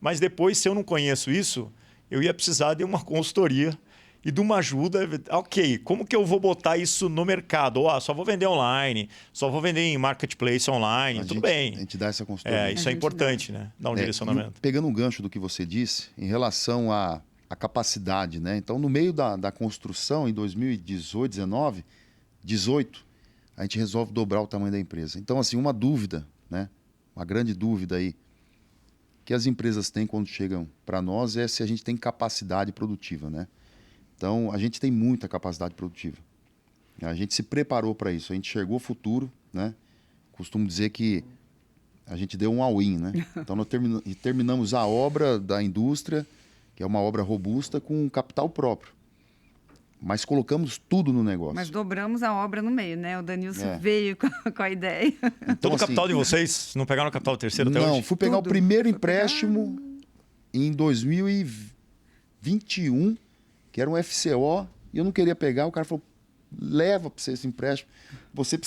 Mas depois, se eu não conheço isso, eu ia precisar de uma consultoria e de uma ajuda. Ok, como que eu vou botar isso no mercado? Só vou vender online, só vou vender em marketplace online, tudo bem. A gente dá essa consultoria. Isso é importante, né? Dar um direcionamento. Pegando um gancho do que você disse, em relação à capacidade, né? Então, no meio da construção, em 2018, 19, 18, a gente resolve dobrar o tamanho da empresa. Então, assim, uma dúvida, né? Uma grande dúvida aí que as empresas têm quando chegam para nós é se a gente tem capacidade produtiva, né? Então, a gente tem muita capacidade produtiva. A gente se preparou para isso, a gente enxergou o futuro, né? Costumo dizer que a gente deu um all-in, né? Então, nós terminamos a obra da indústria, que é uma obra robusta, com capital próprio. Mas colocamos tudo no negócio. Mas dobramos a obra no meio, né? O Danilson veio com a ideia. Então, Todo o assim, capital de vocês, não pegaram o capital terceiro até hoje? Não, fui pegar Tudo. o primeiro empréstimo em 2021, que era um FCO, e eu não queria pegar. O cara falou, leva para você esse empréstimo. Você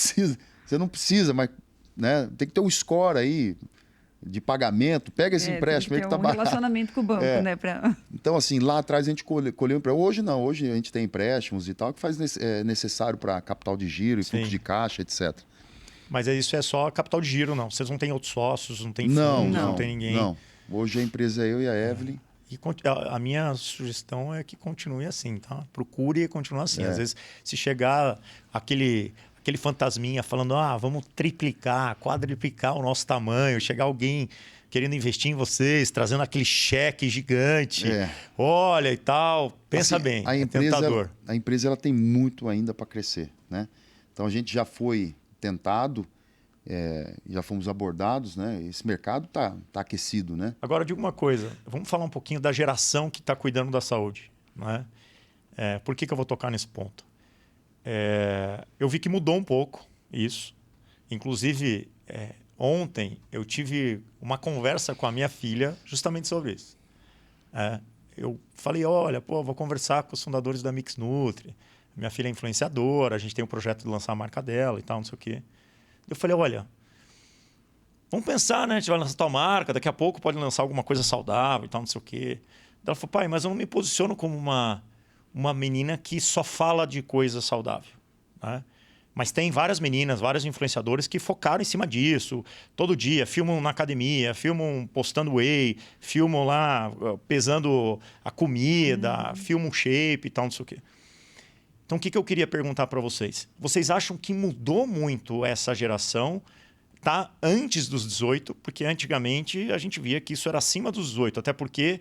não precisa, mas né, tem que ter um score aí de pagamento. Pega esse empréstimo aí que tá barato. Relacionamento com o banco, né? Então, assim, lá atrás a gente colheu empréstimo. Hoje não, hoje a gente tem empréstimos e tal, que faz necessário para capital de giro e fluxo de caixa, etc. Mas isso é só capital de giro, não. Vocês não têm outros sócios, não tem fundos, não tem ninguém. Não, hoje a empresa é eu e a Evelyn. E a minha sugestão é que continue assim, tá? Procure e continue assim. Às vezes, se chegar aquele fantasminha falando, vamos triplicar, quadriplicar o nosso tamanho, chegar alguém querendo investir em vocês, trazendo aquele cheque gigante, olha e tal, pensa assim, bem, tentador. A empresa ela tem muito ainda para crescer, né? Então a gente já foi tentado, já fomos abordados, né? Esse mercado tá aquecido, né? Agora, diga uma coisa, vamos falar um pouquinho da geração que está cuidando da saúde, né? Por que eu vou tocar nesse ponto? Eu vi que mudou um pouco isso. Inclusive, ontem eu tive uma conversa com a minha filha justamente sobre isso. Eu falei, olha, vou conversar com os fundadores da Mix Nutri. Minha filha é influenciadora, a gente tem um projeto de lançar a marca dela e tal, não sei o quê. Eu falei, olha, vamos pensar, né? A gente vai lançar tua marca, daqui a pouco pode lançar alguma coisa saudável e tal, não sei o quê. Ela falou, pai, mas eu não me posiciono como uma menina que só fala de coisa saudável, né? Mas tem várias meninas, vários influenciadores que focaram em cima disso. Todo dia, filmam na academia, filmam postando whey, filmam lá pesando a comida, filmam shape e tal, não sei o quê. Então, o que eu queria perguntar para vocês? Vocês acham que mudou muito essa geração? tá antes dos 18, porque antigamente a gente via que isso era acima dos 18, até porque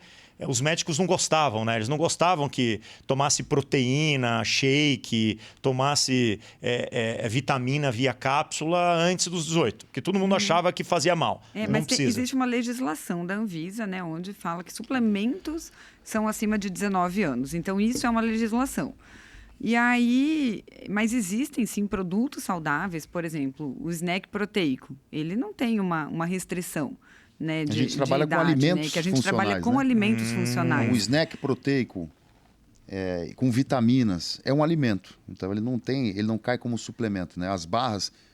os médicos não gostavam, né? Eles não gostavam que tomasse proteína, shake, tomasse vitamina via cápsula antes dos 18, porque todo mundo achava que fazia mal. Não Mas precisa. existe uma legislação da Anvisa, né, onde fala que suplementos são acima de 19 anos. Então, isso é uma legislação. E aí, mas existem sim produtos saudáveis, por exemplo, o snack proteico. Ele não tem uma restrição, né, A gente trabalha idade, com alimentos né, que a gente trabalha funcionais, com né? alimentos funcionais. O snack proteico com vitaminas é um alimento. Então ele não cai como suplemento, né?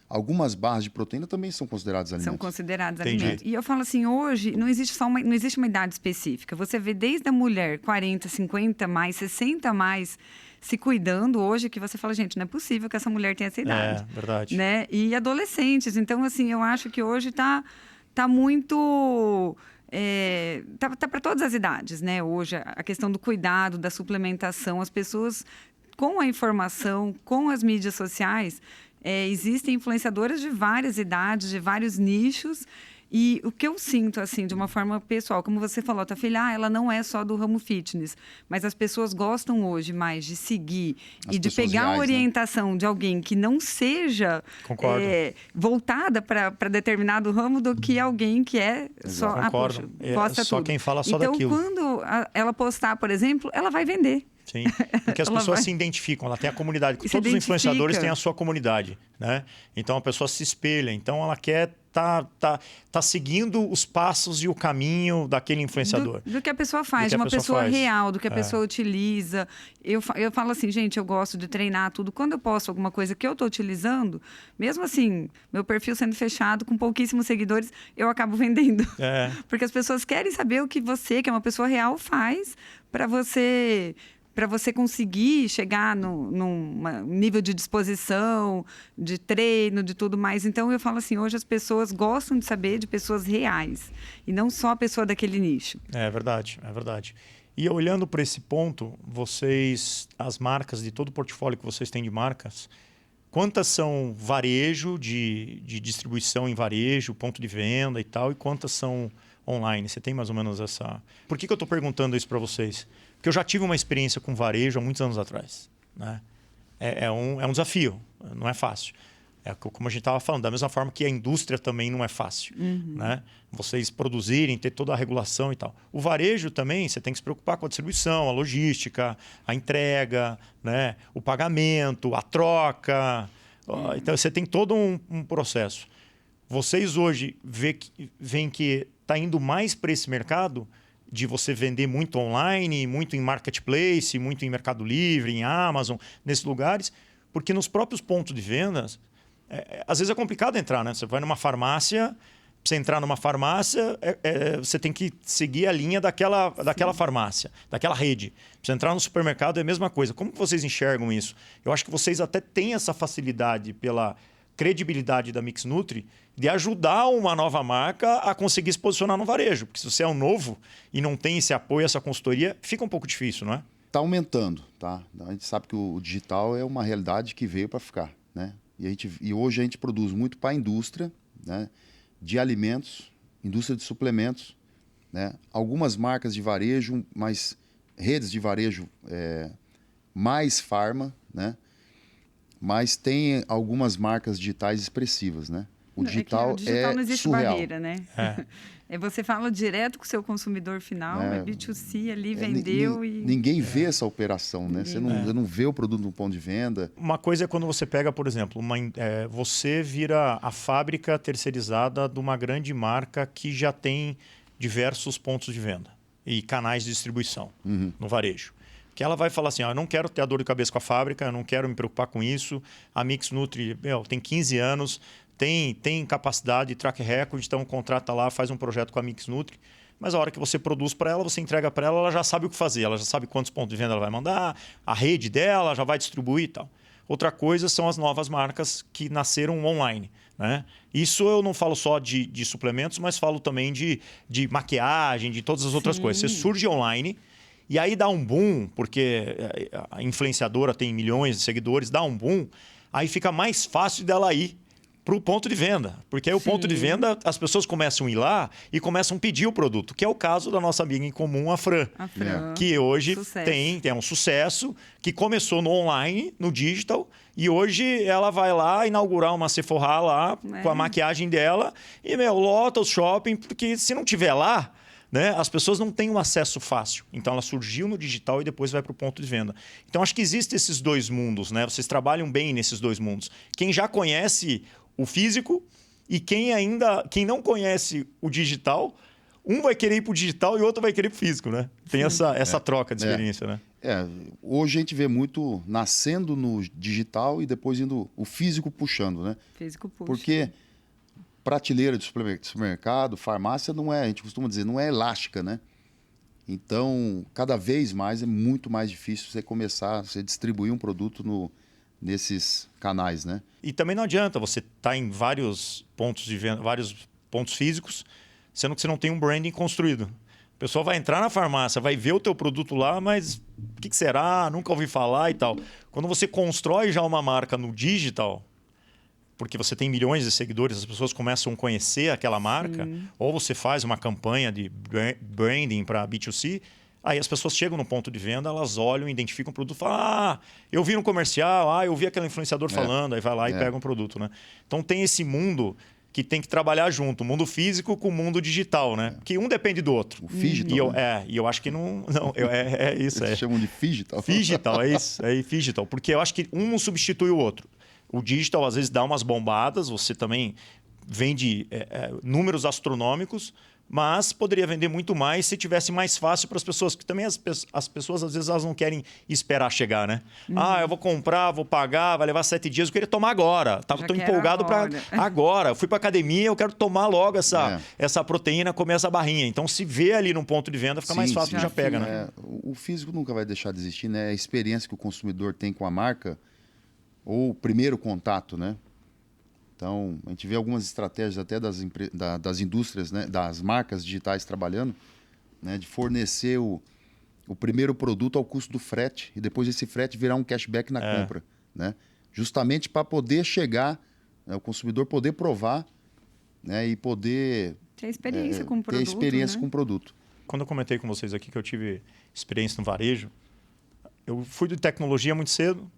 Algumas barras de proteína também são consideradas alimentos. São considerados Entendi. alimentos. E eu falo assim, hoje não existe não existe uma idade específica. Você vê desde a mulher 40, 50 mais, 60 mais se cuidando hoje, que você fala, gente, não é possível que essa mulher tenha essa idade. Verdade. Né? E adolescentes. Então, assim, eu acho que hoje tá muito... tá para todas as idades, né? Hoje, a questão do cuidado, da suplementação, as pessoas, com a informação, com as mídias sociais, existem influenciadoras de várias idades, de vários nichos. E o que eu sinto, assim, de uma forma pessoal, como você falou, tua filha, ela não é só do ramo fitness, mas as pessoas gostam hoje mais de seguir e de pegar reais, a orientação de alguém que não seja Concordo. voltada para determinado ramo do que alguém que é só Concordo. posta Só tudo. quem fala só então, daquilo. quando ela postar, por exemplo, ela vai vender. Sim, porque as Ela pessoas vai- se identificam, ela tem a comunidade. Se Todos os influenciadores identifica. têm a sua comunidade, né? Então a pessoa se espelha, então ela quer tá seguindo os passos e o caminho daquele influenciador. Do que a pessoa faz, Do que de a uma pessoa pessoa faz. real, do que a pessoa utiliza. Eu falo assim, gente, eu gosto de treinar tudo. Quando eu posto alguma coisa que eu estou utilizando, mesmo assim, meu perfil sendo fechado, com pouquíssimos seguidores, eu acabo vendendo. É. Porque as pessoas querem saber o que você, que é uma pessoa real, faz para você conseguir chegar num nível de disposição, de treino, de tudo mais. Então, eu falo assim, hoje as pessoas gostam de saber de pessoas reais e não só a pessoa daquele nicho. É verdade, é verdade. E olhando para esse ponto, as marcas de todo o portfólio que vocês têm de marcas, quantas são varejo, de distribuição em varejo, ponto de venda e tal, e quantas são online? Você tem mais ou menos essa... Por que eu estou perguntando isso para vocês? Porque eu já tive uma experiência com varejo há muitos anos atrás, né? É um desafio, não é fácil. Como a gente estava falando, da mesma forma que a indústria também não é fácil, né? Vocês produzirem, ter toda a regulação e tal. O varejo também, você tem que se preocupar com a distribuição, a logística, a entrega, né? O pagamento, a troca. Então, você tem todo um processo. Vocês hoje veem que está indo mais para esse mercado de você vender muito online, muito em marketplace, muito em Mercado Livre, em Amazon, nesses lugares, porque nos próprios pontos de vendas, às vezes é complicado entrar, né? Você vai numa farmácia, para você entrar numa farmácia, você tem que seguir a linha daquela farmácia, daquela rede. Para você entrar no supermercado é a mesma coisa. Como que vocês enxergam isso? Eu acho que vocês até têm essa facilidade pela credibilidade da Mix Nutri de ajudar uma nova marca a conseguir se posicionar no varejo. Porque se você é um novo e não tem esse apoio, essa consultoria, fica um pouco difícil, não é? Está aumentando, tá? A gente sabe que o digital é uma realidade que veio para ficar, né? E hoje a gente produz muito para a indústria, né? De alimentos, indústria de suplementos, né? Algumas marcas de varejo, mais redes de varejo, mais farma, né? Mas tem algumas marcas digitais expressivas, né? O digital não existe surreal. barreira, né? Você fala direto com o seu consumidor final, é B2C ali, vendeu e... Ninguém vê essa operação, né? Você não vê o produto no ponto de venda. Uma coisa é quando você pega, por exemplo, você vira a fábrica terceirizada de uma grande marca que já tem diversos pontos de venda e canais de distribuição no varejo. Que ela vai falar assim, eu não quero ter a dor de cabeça com a fábrica, eu não quero me preocupar com isso. A Mix Nutri tem 15 anos, tem capacidade, track record, então contrata lá, faz um projeto com a Mix Nutri. Mas a hora que você produz para ela, você entrega para ela, ela já sabe o que fazer, ela já sabe quantos pontos de venda ela vai mandar, a rede dela já vai distribuir e tal. Outra coisa são as novas marcas que nasceram online, né? Isso eu não falo só de suplementos, mas falo também de maquiagem, de todas as outras coisas. Você surge online... E aí dá um boom, porque a influenciadora tem milhões de seguidores, dá um boom, aí fica mais fácil dela ir para o ponto de venda. Porque aí o ponto de venda, as pessoas começam a ir lá e começam a pedir o produto, que é o caso da nossa amiga em comum, a Fran. A Fran. Que hoje Sucesso. tem um sucesso, que começou no online, no digital, e hoje ela vai lá inaugurar uma Sephora lá com a maquiagem dela e, lota o shopping, porque se não tiver lá, né, as pessoas não têm um acesso fácil. Então, ela surgiu no digital e depois vai para o ponto de venda. Então, acho que existem esses dois mundos, né? Vocês trabalham bem nesses dois mundos. Quem já conhece o físico e quem não conhece o digital, um vai querer ir para o digital e o outro vai querer ir para o físico, né? Tem essa troca de experiência, né? Hoje a gente vê muito nascendo no digital e depois indo o físico puxando, né? Físico puxa. Porque prateleira de supermercado, farmácia, não é, a gente costuma dizer, não é elástica, né? Então, cada vez mais é muito mais difícil você distribuir um produto nesses canais, né? E também não adianta você estar em vários pontos de venda, vários pontos físicos, sendo que você não tem um branding construído. O pessoal vai entrar na farmácia, vai ver o teu produto lá, mas o que será? Nunca ouvi falar e tal. Quando você constrói já uma marca no digital, porque você tem milhões de seguidores, as pessoas começam a conhecer aquela marca, ou você faz uma campanha de branding para B2C, aí as pessoas chegam no ponto de venda, elas olham, identificam o produto e falam, eu vi no comercial, eu vi aquele influenciador falando, aí vai lá e pega um produto, né? Então tem esse mundo que tem que trabalhar junto, o mundo físico com o mundo digital, né? Que um depende do outro. O digital. E eu acho que não é isso. Eles chamam de digital. Digital, é isso. É digital. Porque eu acho que um não substitui o outro. O digital, às vezes, dá umas bombadas, você também vende números astronômicos, mas poderia vender muito mais se tivesse mais fácil para as pessoas, porque também as pessoas, às vezes, elas não querem esperar chegar, né? Eu vou comprar, vou pagar, vai levar 7 dias, eu queria tomar agora. Estou empolgado para agora. Eu fui para academia, eu quero tomar logo essa proteína, comer essa barrinha. Então, se vê ali num ponto de venda, fica mais fácil, já pega, né? O físico nunca vai deixar de existir, né? A experiência que o consumidor tem com a marca, ou o primeiro contato, né? Então, a gente vê algumas estratégias até das indústrias, né? Das marcas digitais trabalhando, né? De fornecer o primeiro produto ao custo do frete e depois esse frete virar um cashback na compra, né? Justamente para poder chegar, né? O consumidor poder provar, né? E poder ter experiência com o produto. Ter experiência, né? Com o produto. Quando eu comentei com vocês aqui que eu tive experiência no varejo, eu fui de tecnologia muito cedo.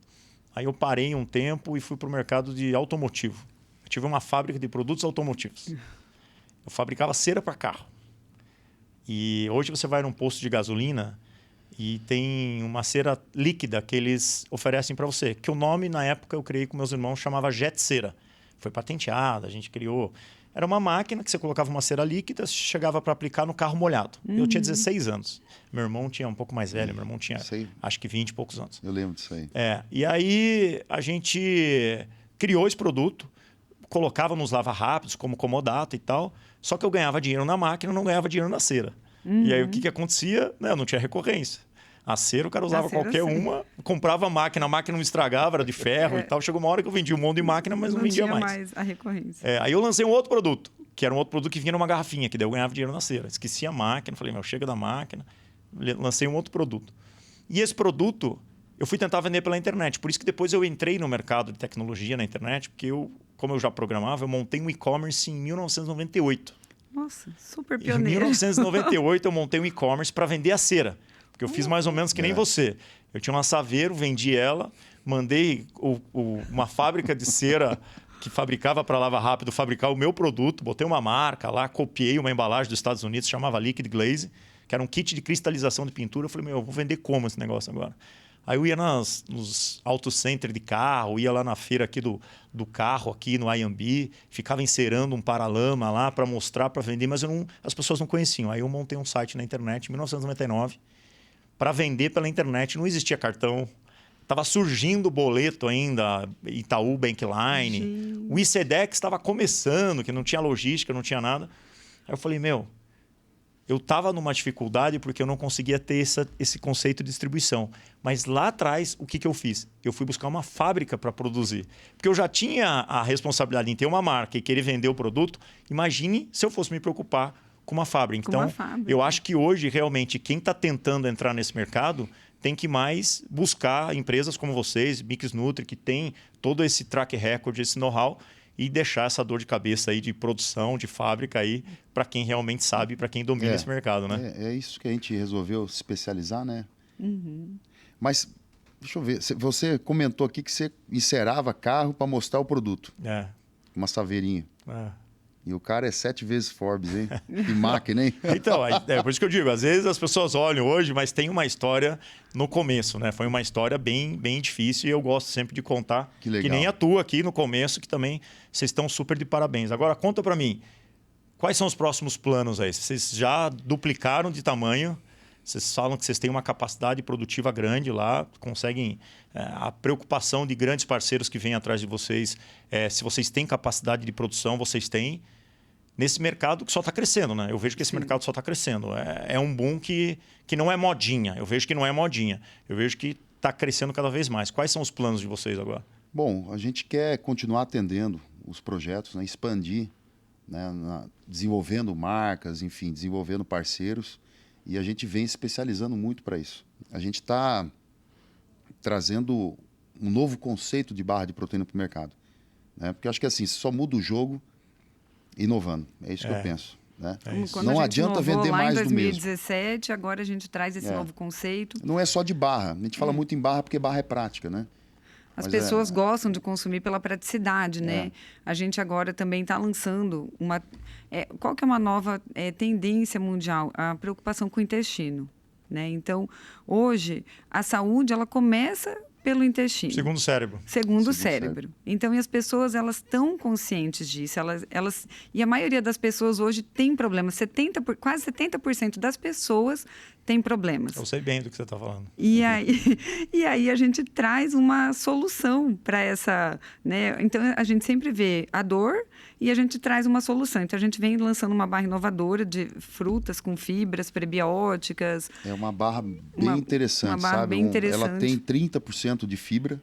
Aí eu parei um tempo e fui para o mercado de automotivo. Eu tive uma fábrica de produtos automotivos. Eu fabricava cera para carro. E hoje você vai num posto de gasolina e tem uma cera líquida que eles oferecem para você. Que o nome, na época, eu criei com meus irmãos, chamava Jet Cera. Foi patenteada, a gente criou. Era uma máquina que você colocava uma cera líquida, chegava para aplicar no carro molhado. Eu tinha 16 anos. Meu irmão tinha um pouco mais velho, meu irmão tinha acho que 20 e poucos anos. Eu lembro disso aí. E aí a gente criou esse produto, colocava nos lava-rápidos como comodato e tal, só que eu ganhava dinheiro na máquina, não ganhava dinheiro na cera. E aí o que acontecia? Eu não tinha recorrência. A cera o cara usava qualquer uma, comprava a máquina não estragava, era de ferro e tal. Chegou uma hora que eu vendia um monte de máquina, mas não vendia mais A recorrência. Aí eu lancei um outro produto, que era um outro produto que vinha numa garrafinha, que daí eu ganhava dinheiro na cera. Esqueci a máquina, falei, chega da máquina. Lancei um outro produto. E esse produto, eu fui tentar vender pela internet. Por isso que depois eu entrei no mercado de tecnologia na internet, porque como eu já programava, eu montei um e-commerce em 1998. Nossa, super pioneiro. Em 1998 eu montei um e-commerce para vender a cera. Porque eu fiz mais ou menos que nem você. Eu tinha uma Saveiro, vendi ela, mandei uma fábrica de cera que fabricava para Lava Rápido fabricar o meu produto, botei uma marca lá, copiei uma embalagem dos Estados Unidos, chamava Liquid Glaze, que era um kit de cristalização de pintura. Eu falei, eu vou vender como esse negócio agora? Aí eu ia nos auto center de carro, ia lá na feira aqui do carro, aqui no IMB, ficava encerando um paralama lá para mostrar, para vender, mas as pessoas não conheciam. Aí eu montei um site na internet em 1999 para vender pela internet. Não existia cartão, estava surgindo o boleto ainda, Itaú Bankline, o ICEDEX estava começando, que não tinha logística, não tinha nada. Aí eu falei, eu estava numa dificuldade porque eu não conseguia ter esse conceito de distribuição. Mas lá atrás, o que eu fiz? Eu fui buscar uma fábrica para produzir. Porque eu já tinha a responsabilidade em ter uma marca e querer vender o produto. Imagine se eu fosse me preocupar com uma fábrica. Então, eu acho que hoje, realmente, quem está tentando entrar nesse mercado tem que mais buscar empresas como vocês, Mix Nutri, que tem todo esse track record, esse know-how, e deixar essa dor de cabeça aí de produção, de fábrica aí para quem realmente sabe, para quem domina esse mercado, né? É isso que a gente resolveu se especializar, né? Mas, deixa eu ver, você comentou aqui que você encerava carro para mostrar o produto. Uma saveirinha. E o cara é 7 vezes Forbes, hein? Que máquina, hein? Então, é por isso que eu digo, às vezes as pessoas olham hoje, mas tem uma história no começo, né? Foi uma história bem, bem difícil e eu gosto sempre de contar. Que legal. Que nem a tua aqui no começo, que também vocês estão super de parabéns. Agora, conta para mim, quais são os próximos planos aí? Vocês já duplicaram de tamanho, vocês falam que vocês têm uma capacidade produtiva grande lá, conseguem... a preocupação de grandes parceiros que vêm atrás de vocês, se vocês têm capacidade de produção, vocês têm. Nesse mercado que só está crescendo, né? Eu vejo que esse mercado só está crescendo. É um boom que não é modinha. Eu vejo que não é modinha. Eu vejo que está crescendo cada vez mais. Quais são os planos de vocês agora? Bom, a gente quer continuar atendendo os projetos, né? Expandir, né? Desenvolvendo marcas, enfim, desenvolvendo parceiros. E a gente vem se especializando muito para isso. A gente está trazendo um novo conceito de barra de proteína para o mercado, né? Porque eu acho que assim, só muda o jogo inovando. É isso que eu penso, né? Não adianta vender mais do mesmo. Em 2017, agora a gente traz esse novo conceito. Não é só de barra. A gente fala muito em barra porque barra é prática, né? As pessoas gostam de consumir pela praticidade, né? A gente agora também está lançando uma... qual que é uma nova tendência mundial? A preocupação com o intestino, né? Então, hoje, a saúde, ela começa pelo intestino. Segundo o cérebro. Segundo o cérebro. Então, e as pessoas, elas estão conscientes disso. E a maioria das pessoas hoje tem problemas. Quase 70% das pessoas têm problemas. Eu sei bem do que você está falando. E aí a gente traz uma solução para essa... né? Então, a gente sempre vê a dor e a gente traz uma solução. Então, a gente vem lançando uma barra inovadora de frutas com fibras prebióticas. É uma barra bem interessante, uma barra sabe? Bem interessante. Ela tem 30% de fibra,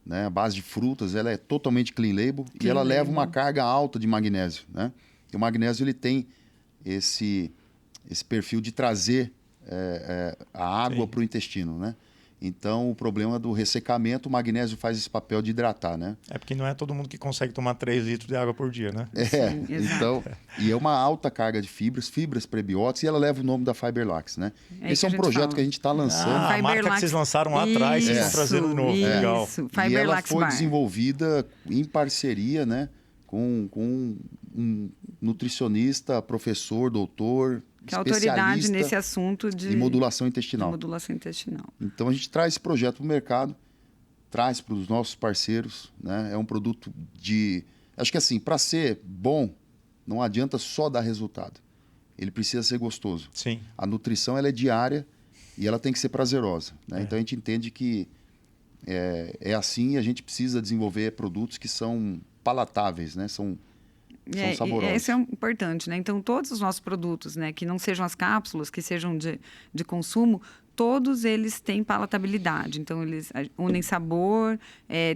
né? A base de frutas, ela é totalmente clean label e ela leva uma carga alta de magnésio, né? E o magnésio, ele tem esse perfil de trazer a água para o intestino, né? Então, o problema do ressecamento, o magnésio faz esse papel de hidratar, né? É porque não é todo mundo que consegue tomar 3 litros de água por dia, né? Sim, então... E é uma alta carga de fibras prebióticas, e ela leva o nome da Fiberlax, né? Esse é um projeto que a gente está lançando. A marca que vocês lançaram lá atrás, vocês estão trazendo de novo. Legal. E ela foi desenvolvida em parceria, né? Com um nutricionista, professor, doutor... Que é autoridade nesse assunto de modulação intestinal. Então, a gente traz esse projeto para o mercado, traz para os nossos parceiros, né? É um produto de... Acho que assim, para ser bom, não adianta só dar resultado. Ele precisa ser gostoso. Sim. A nutrição, ela é diária e ela tem que ser prazerosa, né? Então, a gente entende que é assim, e a gente precisa desenvolver produtos que são palatáveis, né? São saborosos. Isso é importante, né? Então, todos os nossos produtos, né, que não sejam as cápsulas, que sejam de consumo, todos eles têm palatabilidade. Então, eles unem sabor,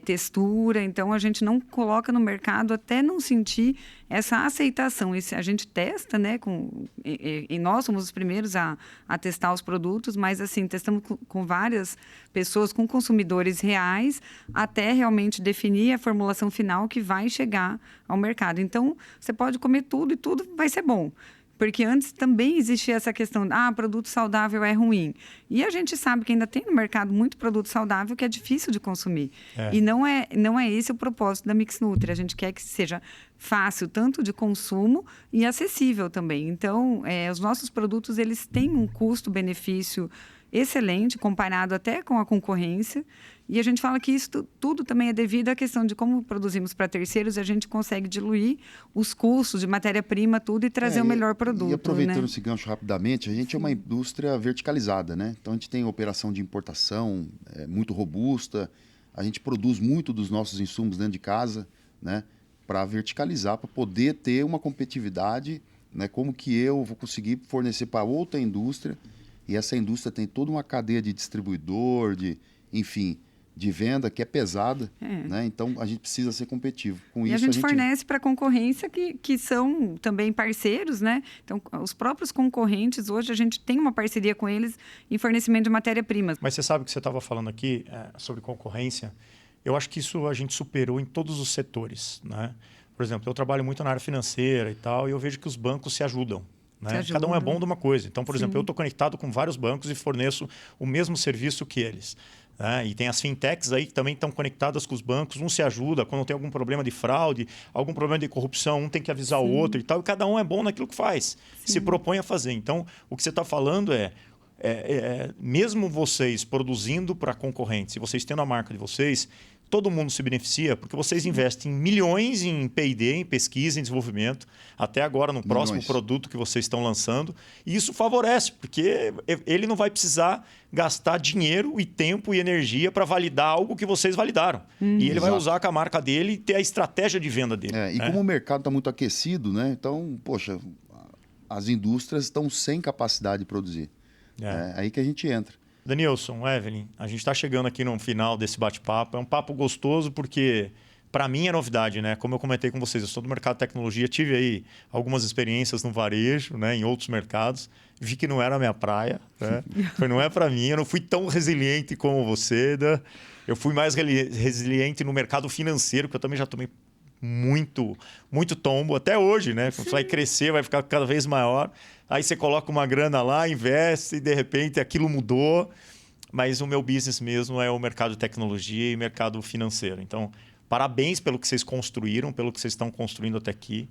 textura. Então, a gente não coloca no mercado até não sentir essa aceitação. A gente testa, né? E nós somos os primeiros a testar os produtos, mas, assim, testamos com várias pessoas, com consumidores reais, até realmente definir a formulação final que vai chegar ao mercado. Então, você pode comer tudo e tudo vai ser bom. Porque antes também existia essa questão, produto saudável é ruim. E a gente sabe que ainda tem no mercado muito produto saudável que é difícil de consumir. E não é esse o propósito da Mix Nutri. A gente quer que seja fácil, tanto de consumo e acessível também. Então, os nossos produtos, eles têm um custo-benefício excelente, comparado até com a concorrência. E a gente fala que isso tudo também é devido à questão de como produzimos para terceiros, a gente consegue diluir os custos de matéria-prima, tudo, e trazer o melhor produto. E aproveitando né? esse gancho rapidamente, a gente é uma indústria verticalizada, né? Então, a gente tem operação de importação muito robusta, a gente produz muito dos nossos insumos dentro de casa, né? Para verticalizar, para poder ter uma competitividade, né? Como que eu vou conseguir fornecer para outra indústria, e essa indústria tem toda uma cadeia de distribuidor, enfim, de venda que é pesada, né? Então a gente precisa ser competitivo. Com e isso, a gente fornece para a concorrência que são também parceiros, né? Então, os próprios concorrentes, hoje a gente tem uma parceria com eles em fornecimento de matéria-prima. Mas você sabe que você estava falando aqui sobre concorrência. eu acho que isso a gente superou em todos os setores, né? Por exemplo, eu trabalho muito na área financeira e tal, e eu vejo que os bancos se ajudam. Né? Cada um é bom de uma coisa. Então, por exemplo, eu estou conectado com vários bancos e forneço o mesmo serviço que eles. Né? E tem as fintechs aí que também estão conectadas com os bancos. Um se ajuda quando tem algum problema de fraude, algum problema de corrupção, um tem que avisar o outro e tal. E cada um é bom naquilo que faz, se propõe a fazer. Então, o que você está falando mesmo vocês produzindo para concorrentes, se vocês tendo a marca de vocês, todo mundo se beneficia porque vocês investem milhões em P&D, em pesquisa, em desenvolvimento, até agora no próximo produto que vocês estão lançando. E isso favorece, porque ele não vai precisar gastar dinheiro e tempo e energia para validar algo que vocês validaram. E ele vai usar com a marca dele e ter a estratégia de venda dele. E como o mercado está muito aquecido, né? Então, poxa, as indústrias estão sem capacidade de produzir. É aí que a gente entra. Denilson, Evelyn, a gente está chegando aqui no final desse bate-papo. É um papo gostoso porque, para mim, é novidade, né? Como eu comentei com vocês, eu sou do mercado de tecnologia, tive aí algumas experiências no varejo, né? Em outros mercados. Vi que não era a minha praia, né? Não é para mim, eu não fui tão resiliente como você, né? Eu fui mais resiliente no mercado financeiro, que eu também já tomei muito tombo, até hoje, né? Quando você vai crescer, vai ficar cada vez maior. Aí você coloca uma grana lá, investe e de repente aquilo mudou. Mas o meu business mesmo é o mercado de tecnologia e mercado financeiro. Então, parabéns pelo que vocês construíram, pelo que vocês estão construindo até aqui.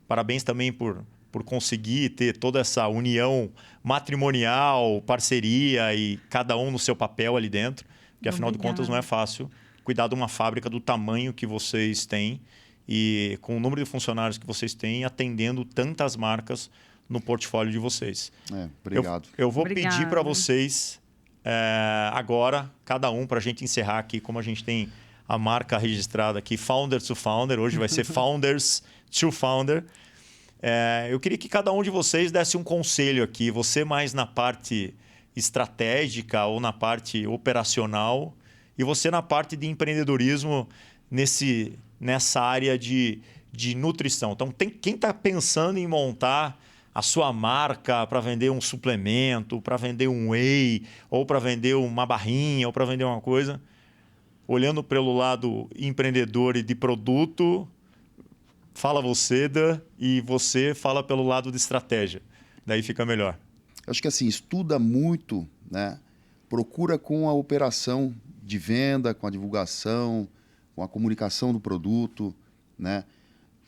Parabéns também por conseguir ter toda essa união matrimonial, parceria e cada um no seu papel ali dentro. Porque, afinal de contas, não é fácil cuidar de uma fábrica do tamanho que vocês têm e com o número de funcionários que vocês têm, atendendo tantas marcas no portfólio de vocês. Obrigado. Eu vou pedir para vocês agora, cada um, para a gente encerrar aqui, como a gente tem a marca registrada aqui, Founders to Founder, hoje vai ser Founders to Founder. Eu queria que cada um de vocês desse um conselho aqui, você mais na parte estratégica ou na parte operacional e você na parte de empreendedorismo nessa área de nutrição. Então, quem está pensando em montar a sua marca para vender um suplemento, para vender um whey, ou para vender uma barrinha, ou para vender uma coisa, olhando pelo lado empreendedor e de produto, fala você, e você fala pelo lado de estratégia. Daí fica melhor. Eu acho que assim, estuda muito, né? Procura com a operação de venda, com a divulgação, com a comunicação do produto, né?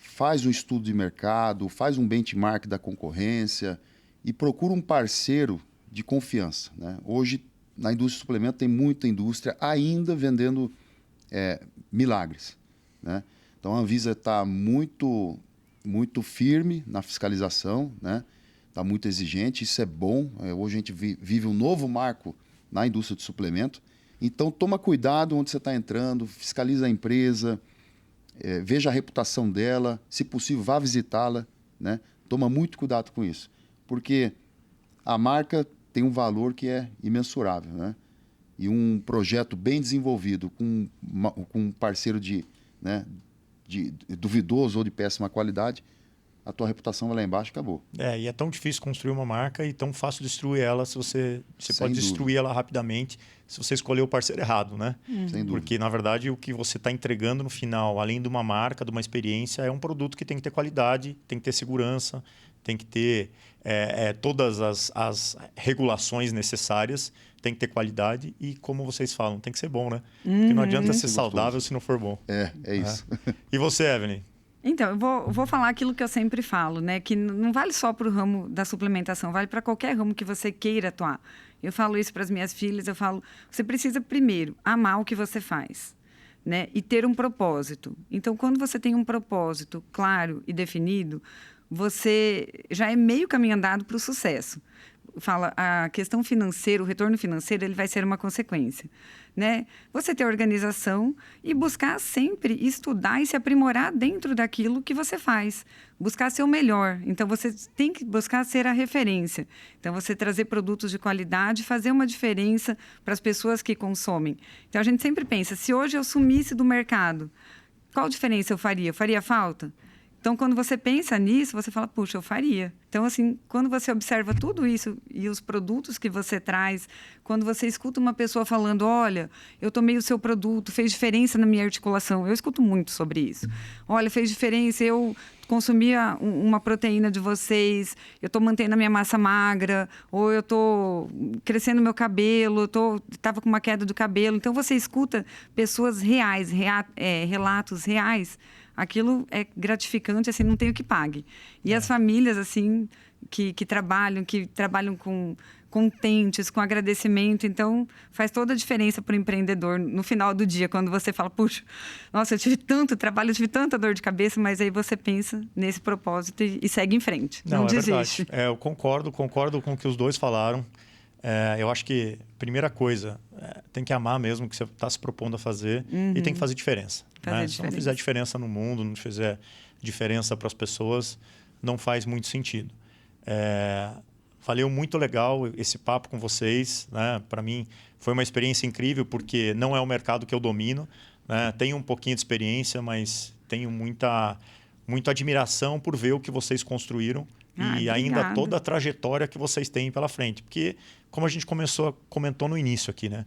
Faz um estudo de mercado, faz um benchmark da concorrência e procura um parceiro de confiança, né? Hoje, na indústria de suplemento, tem muita indústria ainda vendendo milagres, né? Então, a Anvisa está muito firme na fiscalização, né? Está muito exigente, isso é bom. Hoje a gente vive um novo marco na indústria de suplemento. Então, toma cuidado onde você está entrando, fiscaliza a empresa, veja a reputação dela, se possível, vá visitá-la, né? Toma muito cuidado com isso, porque a marca tem um valor que é imensurável, né? E um projeto bem desenvolvido com um parceiro de duvidoso ou de péssima qualidade, a tua reputação vai lá embaixo e acabou. E é tão difícil construir uma marca e tão fácil destruir ela se você pode destruir ela rapidamente se você escolher o parceiro errado, né? Sem dúvida. Porque, na verdade, o que você está entregando no final, além de uma marca, de uma experiência, é um produto que tem que ter qualidade, tem que ter segurança, tem que ter todas as regulações necessárias, tem que ter qualidade e, como vocês falam, tem que ser bom, né? Porque não adianta ser saudável se não for bom. É isso. E você, Evelyn? Então, eu vou falar aquilo que eu sempre falo, né? Que não vale só para o ramo da suplementação, vale para qualquer ramo que você queira atuar. Eu falo isso para as minhas filhas, eu falo, você precisa primeiro amar o que você faz, né? E ter um propósito. Então, quando você tem um propósito claro e definido, você já é meio caminho andado para o sucesso. Fala, a questão financeira, o retorno financeiro, ele vai ser uma consequência, né? Você ter organização e buscar sempre estudar e se aprimorar dentro daquilo que você faz. Buscar ser o melhor. Então, você tem que buscar ser a referência. Então, você trazer produtos de qualidade, fazer uma diferença para as pessoas que consomem. Então, a gente sempre pensa, se hoje eu sumisse do mercado, qual diferença eu faria? Faria falta? Então, quando você pensa nisso, você fala, puxa, eu faria. Então, assim, quando você observa tudo isso e os produtos que você traz, quando você escuta uma pessoa falando, olha, eu tomei o seu produto, fez diferença na minha articulação. Eu escuto muito sobre isso. Olha, fez diferença, eu consumia uma proteína de vocês, eu estou mantendo a minha massa magra, ou eu estou crescendo meu cabelo, eu estava com uma queda do cabelo. Então, você escuta pessoas reais, relatos reais. Aquilo é gratificante, assim, não tem o que pague. E as famílias, assim, que trabalham contentes, com agradecimento. Então, faz toda a diferença para o empreendedor no final do dia, quando você fala, puxa, nossa, eu tive tanto trabalho, eu tive tanta dor de cabeça, mas aí você pensa nesse propósito e segue em frente. Não desiste. Verdade. Eu concordo com o que os dois falaram. Eu acho que, primeira coisa, tem que amar mesmo o que você está se propondo a fazer e tem que fazer diferença. Se não fizer diferença no mundo, não fizer diferença para as pessoas, não faz muito sentido. Valeu muito legal esse papo com vocês. Né? Para mim, foi uma experiência incrível, porque não é um mercado que eu domino. Né? Tenho um pouquinho de experiência, mas tenho muita admiração por ver o que vocês construíram e ainda toda a trajetória que vocês têm pela frente. Porque, como a gente comentou no início aqui, né?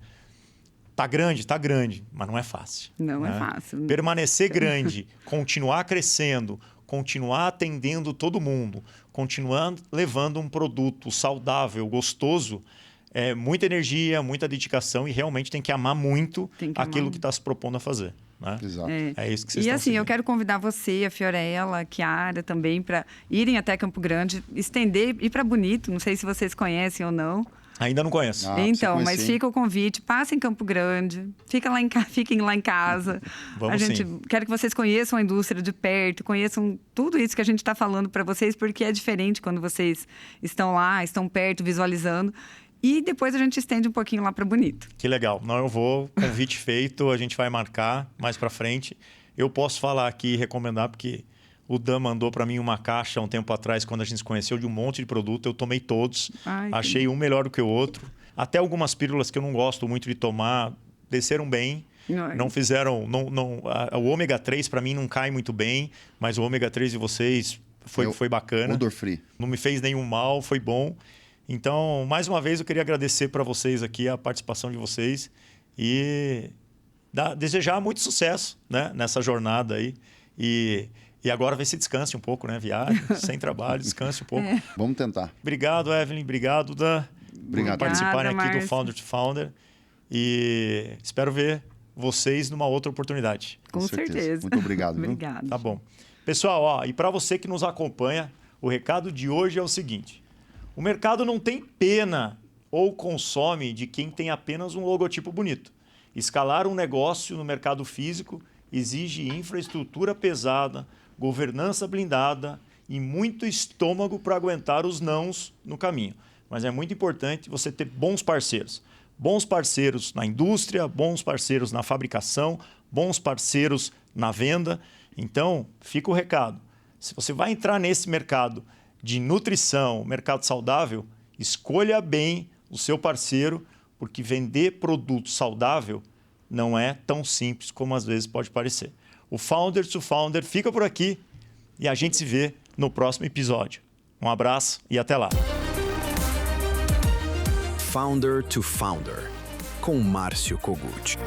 Tá grande, mas não é fácil. Não é fácil. Permanecer grande, continuar crescendo, continuar atendendo todo mundo, continuar levando um produto saudável, gostoso, é muita energia, muita dedicação e realmente tem que amar muito aquilo que está se propondo a fazer. Né? Exato. É isso que vocês E estão assim, seguindo. eu quero convidar você, a Fiorella, a Chiara também, para irem até Campo Grande, estender, ir para Bonito, não sei se vocês conhecem ou não. Ainda não conheço. Então, mas fica o convite, passem em Campo Grande, fiquem lá em casa. Vamos Quero que vocês conheçam a indústria de perto, conheçam tudo isso que a gente está falando para vocês, porque é diferente quando vocês estão lá, estão perto, visualizando. E depois a gente estende um pouquinho lá para Bonito. Que legal. Não, eu vou, convite feito, a gente vai marcar mais para frente. Eu posso falar aqui e recomendar, porque o Dan mandou para mim uma caixa um tempo atrás, quando a gente se conheceu, de um monte de produto. Eu tomei todos. Achei um melhor do que o outro. Até algumas pílulas que eu não gosto muito de tomar, desceram bem. Não fizeram... o ômega 3 para mim não cai muito bem, mas o ômega 3 de vocês foi bacana. Odor free. Não me fez nenhum mal, foi bom. Então, mais uma vez, eu queria agradecer para vocês aqui a participação de vocês e desejar muito sucesso, né, nessa jornada aí. E agora ver se descanse um pouco, né? Viagem, sem trabalho, descanse um pouco. Vamos tentar. Obrigado, Evelyn. Obrigado, Dan. Obrigado. Por participarem aqui Márcio. do Founder to Founder. E espero ver vocês numa outra oportunidade. Com certeza. Muito obrigado. Viu? Obrigada. Tá bom. Pessoal, e para você que nos acompanha, o recado de hoje é o seguinte. O mercado não tem pena ou consome de quem tem apenas um logotipo bonito. Escalar um negócio no mercado físico exige infraestrutura pesada, governança blindada e muito estômago para aguentar os nãos no caminho. Mas é muito importante você ter bons parceiros. Bons parceiros na indústria, bons parceiros na fabricação, bons parceiros na venda. Então, fica o recado. Se você vai entrar nesse mercado de nutrição, mercado saudável, escolha bem o seu parceiro, porque vender produto saudável não é tão simples como às vezes pode parecer. O Founder to Founder fica por aqui e a gente se vê no próximo episódio. Um abraço e até lá. Founder to Founder, com Márcio Kogut.